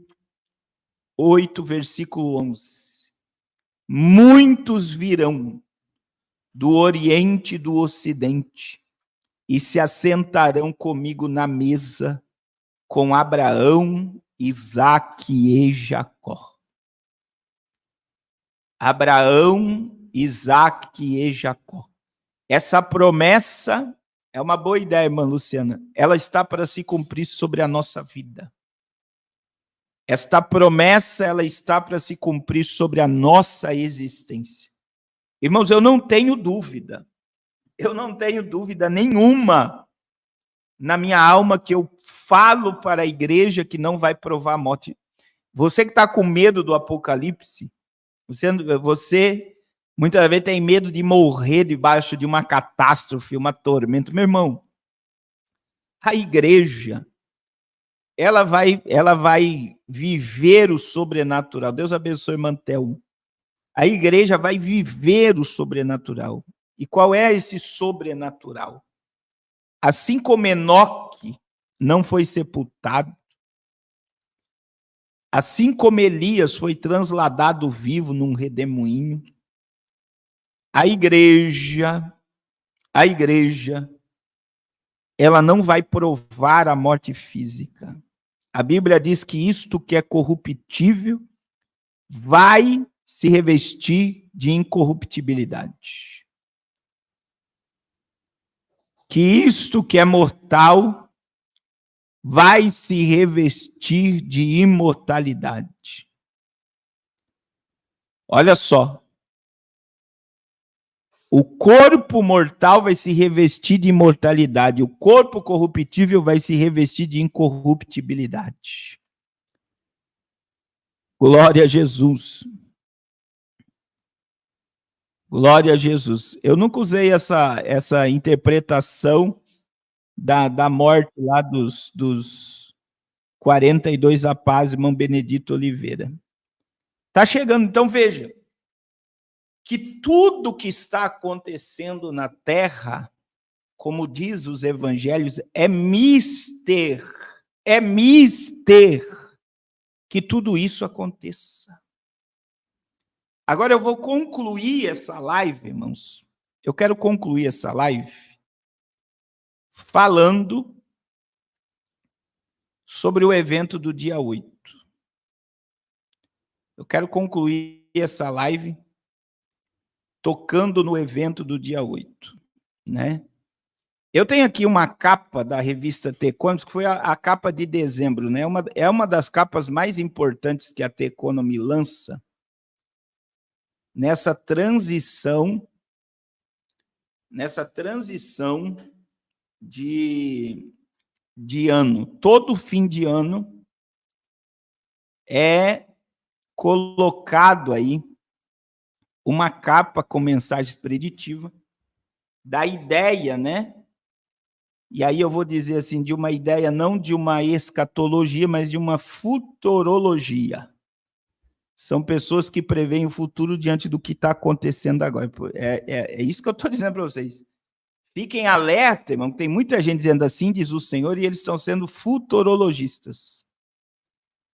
8, versículo 11. Muitos virão do Oriente e do Ocidente e se assentarão comigo na mesa com Abraão, Isaque e Jacó. Abraão, Isaque e Jacó. Essa promessa é uma boa ideia, irmã Luciana. Ela está para se cumprir sobre a nossa vida. Esta promessa, ela está para se cumprir sobre a nossa existência. Irmãos, eu não tenho dúvida nenhuma na minha alma que eu falo para a igreja que não vai provar a morte. Você que está com medo do Apocalipse, você muitas vezes tem medo de morrer debaixo de uma catástrofe, uma tormenta. Meu irmão, A igreja, ela vai viver o sobrenatural. Deus abençoe, Mantel. A igreja vai viver o sobrenatural. E qual é esse sobrenatural? Assim como Enoque não foi sepultado, assim como Elias foi transladado vivo num redemoinho, a igreja, ela não vai provar a morte física. A Bíblia diz que isto que é corruptível vai se revestir de incorruptibilidade. Que isto que é mortal vai se revestir de imortalidade. Olha só. O corpo mortal vai se revestir de imortalidade. O corpo corruptível vai se revestir de incorruptibilidade. Glória a Jesus. Glória a Jesus. Eu nunca usei essa interpretação da morte lá dos 42 rapazes, irmão Benedito Oliveira. Está chegando, então veja, que tudo que está acontecendo na terra, como diz os evangelhos, é mister que tudo isso aconteça. Agora eu vou concluir essa live, irmãos. Eu quero concluir essa live falando sobre o evento do dia 8. Eu quero concluir essa live tocando no evento do dia 8, né? Eu tenho aqui uma capa da revista The Economist, que foi a capa de dezembro, né? É uma das capas mais importantes que a The Economist lança nessa transição de ano. Todo fim de ano é colocado aí uma capa com mensagem preditiva da ideia, né? E aí eu vou dizer assim, de uma ideia, não de uma escatologia, mas de uma futurologia. São pessoas que preveem o futuro diante do que está acontecendo agora. É isso que eu estou dizendo para vocês. Fiquem alerta, irmão, tem muita gente dizendo assim, diz o Senhor, e eles estão sendo futurologistas.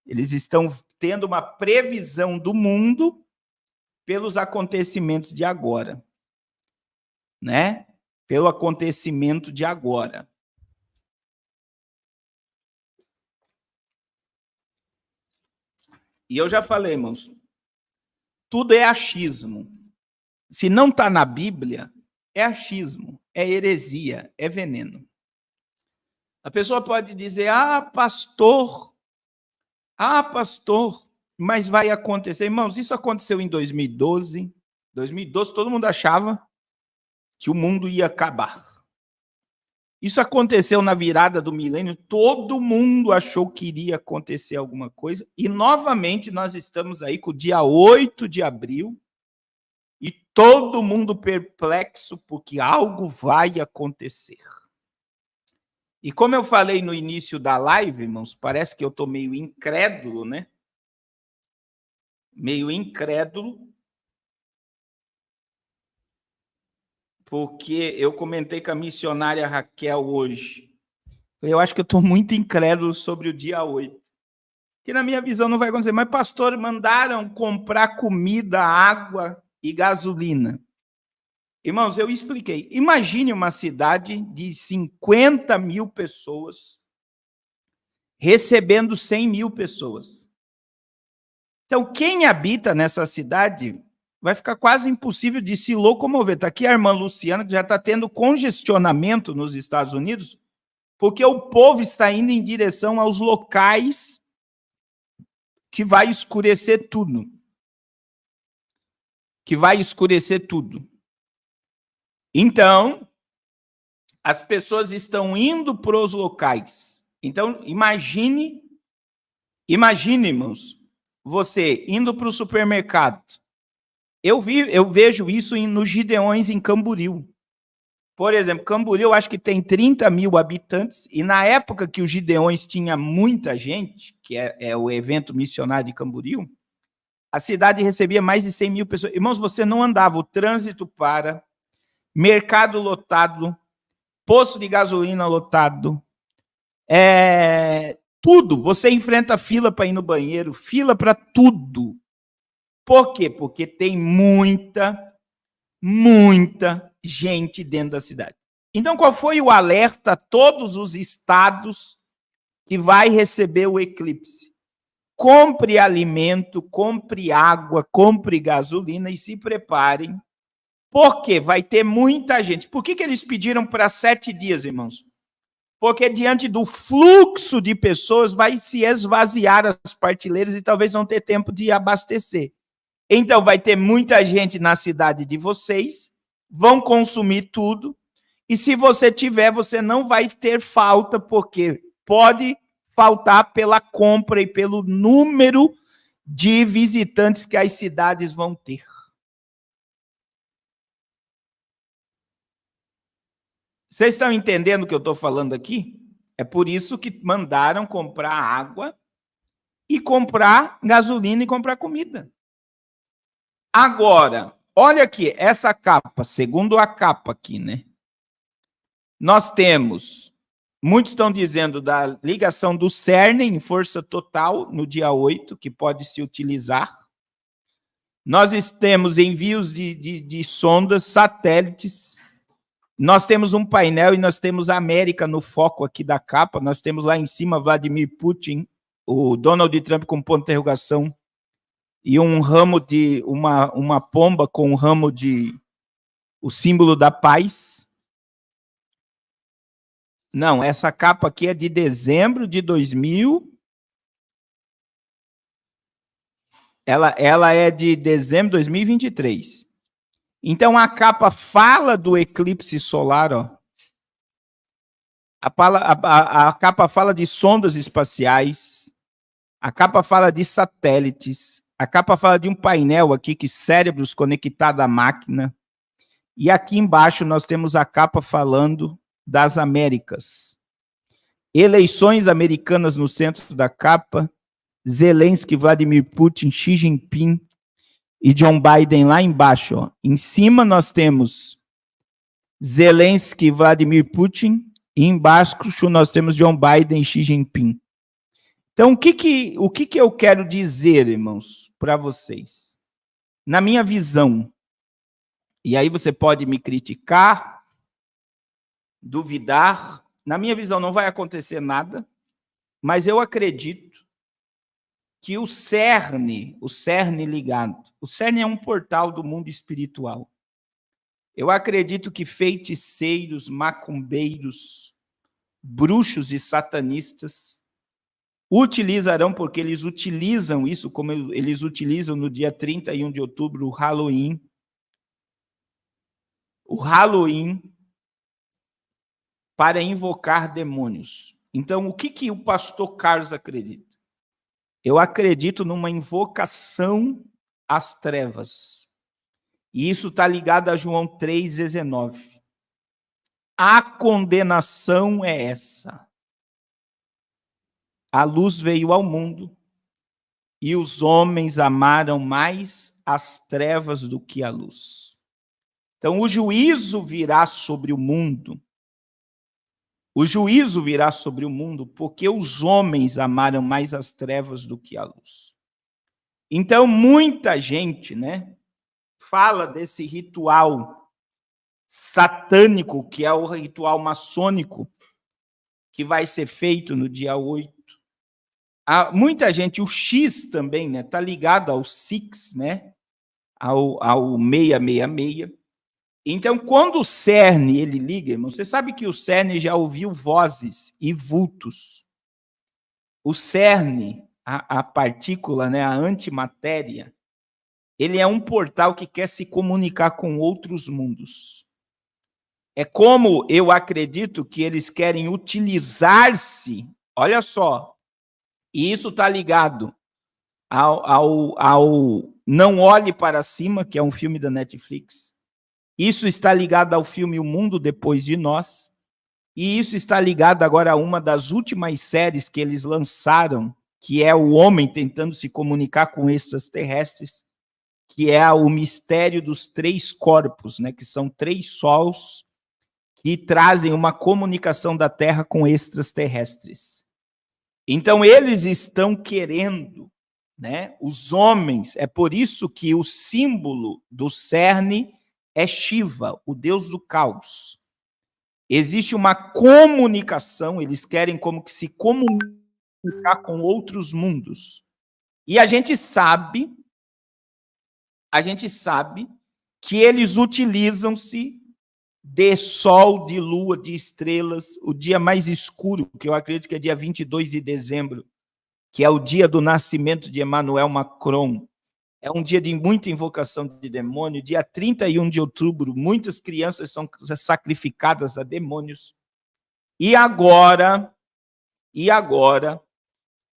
Eles estão tendo uma previsão do mundo pelos acontecimentos de agora, né? Pelo acontecimento de agora. E eu já falei, irmãos, tudo é achismo. Se não está na Bíblia, é achismo, é heresia, é veneno. A pessoa pode dizer, pastor, mas vai acontecer. Irmãos, isso aconteceu em 2012. 2012, todo mundo achava que o mundo ia acabar. Isso aconteceu na virada do milênio, todo mundo achou que iria acontecer alguma coisa, e novamente nós estamos aí com o dia 8 de abril, e todo mundo perplexo, porque algo vai acontecer. E como eu falei no início da live, irmãos, parece que eu estou meio incrédulo, né? Meio incrédulo, porque eu comentei com a missionária Raquel hoje. Eu acho que eu estou muito incrédulo sobre o dia 8. Que na minha visão não vai acontecer. Mas, pastor, mandaram comprar comida, água e gasolina. Irmãos, eu expliquei. Imagine uma cidade de 50 mil pessoas recebendo 100 mil pessoas. Então, quem habita nessa cidade vai ficar quase impossível de se locomover. Está aqui a irmã Luciana, que já está tendo congestionamento nos Estados Unidos, porque o povo está indo em direção aos locais que vai escurecer tudo. Então, as pessoas estão indo para os locais. Então, imagine, irmãos, você indo para o supermercado. Eu vejo isso nos Gideões em Camboriú. Por exemplo, Camboriú, eu acho que tem 30 mil habitantes, e na época que os Gideões tinha muita gente, que é o evento missionário de Camboriú, a cidade recebia mais de 100 mil pessoas. Irmãos, você não andava, o trânsito para, mercado lotado, posto de gasolina lotado, tudo. Você enfrenta fila para ir no banheiro, fila para tudo. Por quê? Porque tem muita gente dentro da cidade. Então, qual foi o alerta a todos os estados que vai receber o eclipse? Compre alimento, compre água, compre gasolina e se preparem, porque vai ter muita gente. Por que eles pediram para 7 dias, irmãos? Porque diante do fluxo de pessoas vai se esvaziar as prateleiras e talvez não ter tempo de abastecer. Então, vai ter muita gente na cidade de vocês, vão consumir tudo, e se você tiver, você não vai ter falta, porque pode faltar pela compra e pelo número de visitantes que as cidades vão ter. Vocês estão entendendo o que eu estou falando aqui? É por isso que mandaram comprar água e comprar gasolina e comprar comida. Agora, olha aqui, essa capa, segundo a capa aqui, né? Nós temos, muitos estão dizendo da ligação do CERN em força total no dia 8, que pode se utilizar. Nós temos envios de sondas, satélites. Nós temos um painel e nós temos a América no foco aqui da capa. Nós temos lá em cima Vladimir Putin, o Donald Trump com ponto de interrogação, e um ramo de uma pomba com um ramo de o símbolo da paz. Não, essa capa aqui é de dezembro de 2000. Ela é de dezembro de 2023. Então a capa fala do eclipse solar, ó. A capa fala de sondas espaciais. A capa fala de satélites. A capa fala de um painel aqui, que cérebros conectados à máquina. E aqui embaixo nós temos a capa falando das Américas. Eleições americanas no centro da capa. Zelensky, Vladimir Putin, Xi Jinping e John Biden lá embaixo. Ó. Em cima nós temos Zelensky, Vladimir Putin. E embaixo nós temos John Biden e Xi Jinping. Então, o que eu quero dizer, irmãos, para vocês? Na minha visão, e aí você pode me criticar, duvidar, na minha visão não vai acontecer nada, mas eu acredito que o CERN ligado, o CERN é um portal do mundo espiritual. Eu acredito que feiticeiros, macumbeiros, bruxos e satanistas utilizarão, porque eles utilizam isso, como eles utilizam no dia 31 de outubro, o Halloween. O Halloween para invocar demônios. Então, o que o pastor Carlos acredita? Eu acredito numa invocação às trevas. E isso está ligado a João 3,19. A condenação é essa. A luz veio ao mundo e os homens amaram mais as trevas do que a luz. Então, o juízo virá sobre o mundo. O juízo virá sobre o mundo porque os homens amaram mais as trevas do que a luz. Então, muita gente, né, fala desse ritual satânico, que é o ritual maçônico, que vai ser feito no dia 8. Muita gente, o X também, né, tá ligado ao 6, né, ao 666. Então, quando o CERN ele liga, irmão, você sabe que o CERN já ouviu vozes e vultos. O CERN, a partícula, né, a antimatéria, ele é um portal que quer se comunicar com outros mundos. É como eu acredito que eles querem utilizar-se, olha só, e isso está ligado ao Não Olhe Para Cima, que é um filme da Netflix. Isso está ligado ao filme O Mundo Depois de Nós. E isso está ligado agora a uma das últimas séries que eles lançaram, que é o homem tentando se comunicar com extraterrestres, que é o mistério dos 3 corpos, né, que são 3 sols que trazem uma comunicação da Terra com extraterrestres. Então, eles estão querendo, né, os homens, é por isso que o símbolo do cerne é Shiva, o deus do caos. Existe uma comunicação, eles querem como que se comunicar com outros mundos. E a gente sabe que eles utilizam-se de sol, de lua, de estrelas, o dia mais escuro, que eu acredito que é dia 22 de dezembro, que é o dia do nascimento de Emmanuel Macron. É um dia de muita invocação de demônio. Dia 31 de outubro, muitas crianças são sacrificadas a demônios. E agora,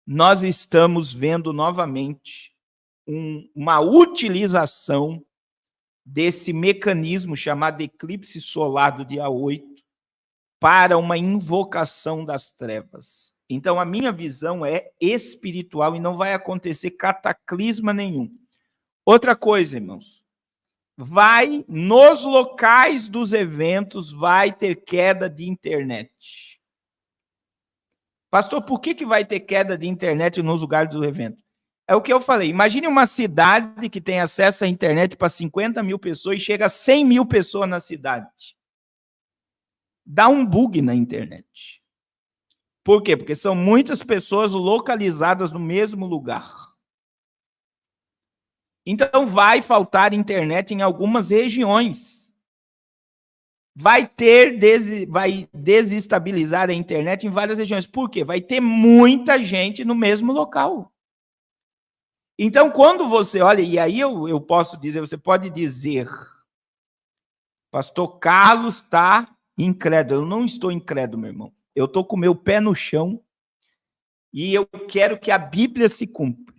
nós estamos vendo novamente uma utilização desse mecanismo chamado eclipse solar do dia 8 para uma invocação das trevas. Então, a minha visão é espiritual e não vai acontecer cataclisma nenhum. Outra coisa, irmãos, nos locais dos eventos, vai ter queda de internet. Pastor, por que vai ter queda de internet nos lugares do evento? É o que eu falei. Imagine uma cidade que tem acesso à internet para 50 mil pessoas e chega a 100 mil pessoas na cidade. Dá um bug na internet. Por quê? Porque são muitas pessoas localizadas no mesmo lugar. Então, vai faltar internet em algumas regiões. Vai desestabilizar a internet em várias regiões. Por quê? Vai ter muita gente no mesmo local. Então, quando você olha, e aí eu posso dizer, você pode dizer, pastor Carlos está incrédulo. Eu não estou incrédulo, meu irmão. Eu estou com o meu pé no chão e eu quero que a Bíblia se cumpra.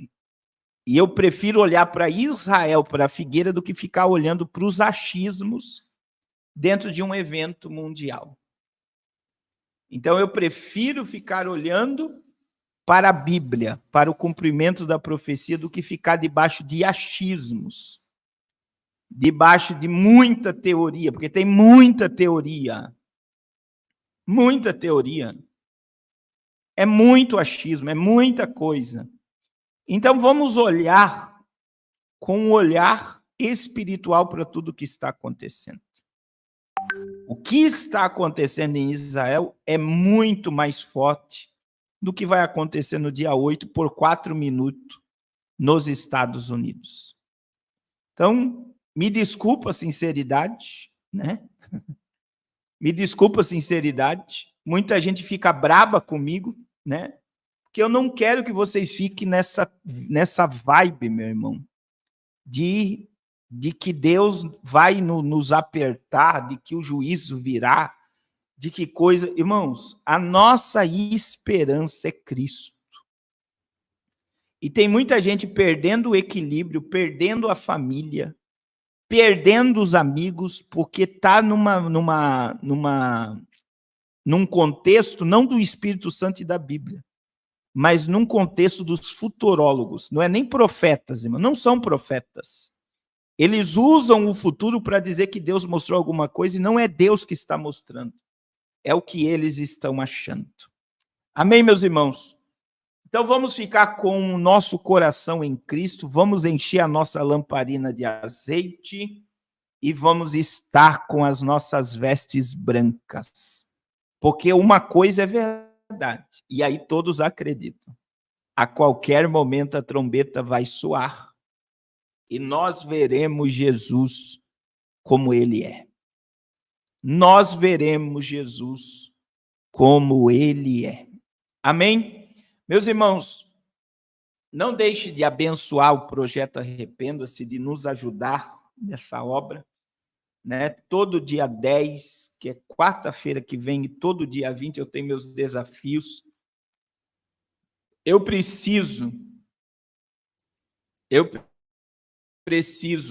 E eu prefiro olhar para Israel, para a figueira, do que ficar olhando para os achismos dentro de um evento mundial. Então, eu prefiro ficar olhando para a Bíblia, para o cumprimento da profecia, do que ficar debaixo de achismos, debaixo de muita teoria, porque tem muita teoria. Muita teoria. É muito achismo, é muita coisa. Então, vamos olhar com um olhar espiritual para tudo o que está acontecendo. O que está acontecendo em Israel é muito mais forte do que vai acontecer no dia 8 por 4 minutos nos Estados Unidos. Então, me desculpa a sinceridade, né? Me desculpa a sinceridade. Muita gente fica braba comigo, né? Porque eu não quero que vocês fiquem nessa vibe, meu irmão, de que Deus vai nos apertar, de que o juízo virá, de que coisa... Irmãos, a nossa esperança é Cristo. E tem muita gente perdendo o equilíbrio, perdendo a família, perdendo os amigos, porque está num contexto não do Espírito Santo e da Bíblia, mas num contexto dos futurólogos. Não é nem profetas, irmão, não são profetas. Eles usam o futuro para dizer que Deus mostrou alguma coisa e não é Deus que está mostrando. É o que eles estão achando. Amém, meus irmãos? Então vamos ficar com o nosso coração em Cristo, vamos encher a nossa lamparina de azeite e vamos estar com as nossas vestes brancas. Porque uma coisa é verdade, e aí todos acreditam. A qualquer momento a trombeta vai soar e nós veremos Jesus como ele é. Nós veremos Jesus como ele é. Amém? Meus irmãos, não deixe de abençoar o projeto Arrependa-se, de nos ajudar nessa obra, né? Todo dia 10, que é quarta-feira que vem, e todo dia 20 eu tenho meus desafios. Eu preciso,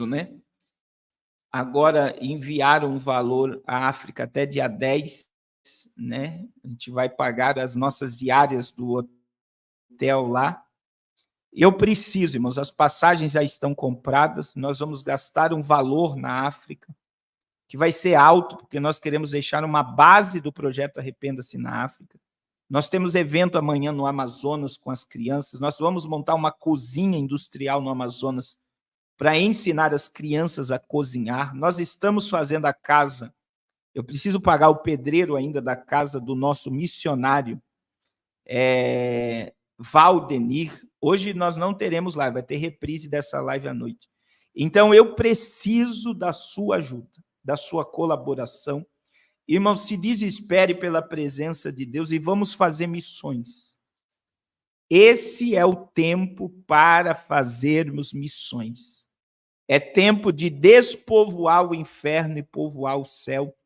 né? agora enviaram um valor à África até dia 10, né? A gente vai pagar as nossas diárias do hotel lá. Eu preciso, irmãos, as passagens já estão compradas, nós vamos gastar um valor na África, que vai ser alto, porque nós queremos deixar uma base do projeto Arrependa-se na África. Nós temos evento amanhã no Amazonas com as crianças, nós vamos montar uma cozinha industrial no Amazonas para ensinar as crianças a cozinhar. Nós estamos fazendo a casa, eu preciso pagar o pedreiro ainda da casa do nosso missionário, Valdenir. Hoje nós não teremos live, vai ter reprise dessa live à noite. Então, eu preciso da sua ajuda, da sua colaboração. Irmão, se desespere pela presença de Deus e vamos fazer missões. Esse é o tempo para fazermos missões. É tempo de despovoar o inferno e povoar o céu.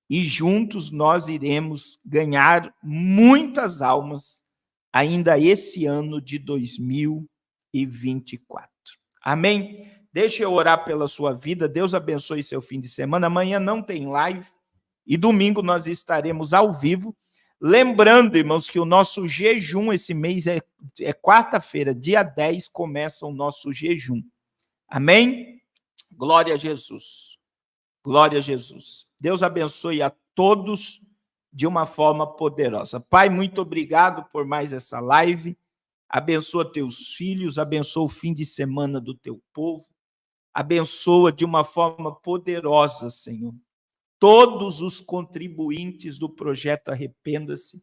E juntos nós iremos ganhar muitas almas ainda esse ano de 2024. Amém? Deixa eu orar pela sua vida. Deus abençoe seu fim de semana. Amanhã não tem live e domingo nós estaremos ao vivo. Lembrando, irmãos, que o nosso jejum esse mês é quarta-feira, dia 10, começa o nosso jejum. Amém? Glória a Jesus. Glória a Jesus. Deus abençoe a todos de uma forma poderosa. Pai, muito obrigado por mais essa live. Abençoa teus filhos, abençoa o fim de semana do teu povo. Abençoa de uma forma poderosa, Senhor, todos os contribuintes do projeto Arrependa-se.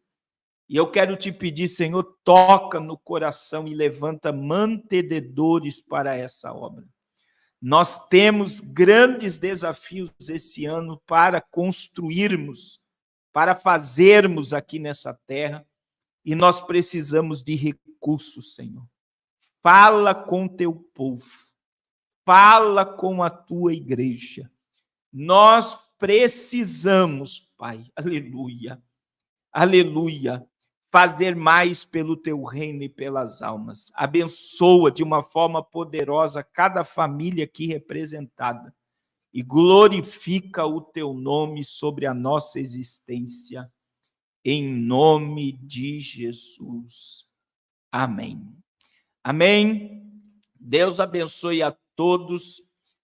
E eu quero te pedir, Senhor, toca no coração e levanta mantenedores para essa obra. Nós temos grandes desafios esse ano para construirmos, para fazermos aqui nessa terra, e nós precisamos de recursos, Senhor. Fala com teu povo, fala com a tua igreja. Nós precisamos, Pai, aleluia, aleluia, fazer mais pelo teu reino e pelas almas. Abençoa de uma forma poderosa cada família aqui representada e glorifica o teu nome sobre a nossa existência, em nome de Jesus. Amém. Amém. Deus abençoe a todos.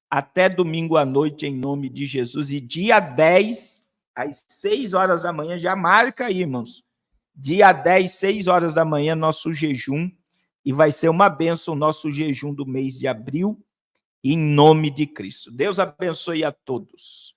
Até domingo à noite, em nome de Jesus. E dia 10, às 6 horas da manhã, já marca aí, irmãos. Dia 10, 6 horas da manhã, nosso jejum. E vai ser uma bênção o nosso jejum do mês de abril, em nome de Cristo. Deus abençoe a todos.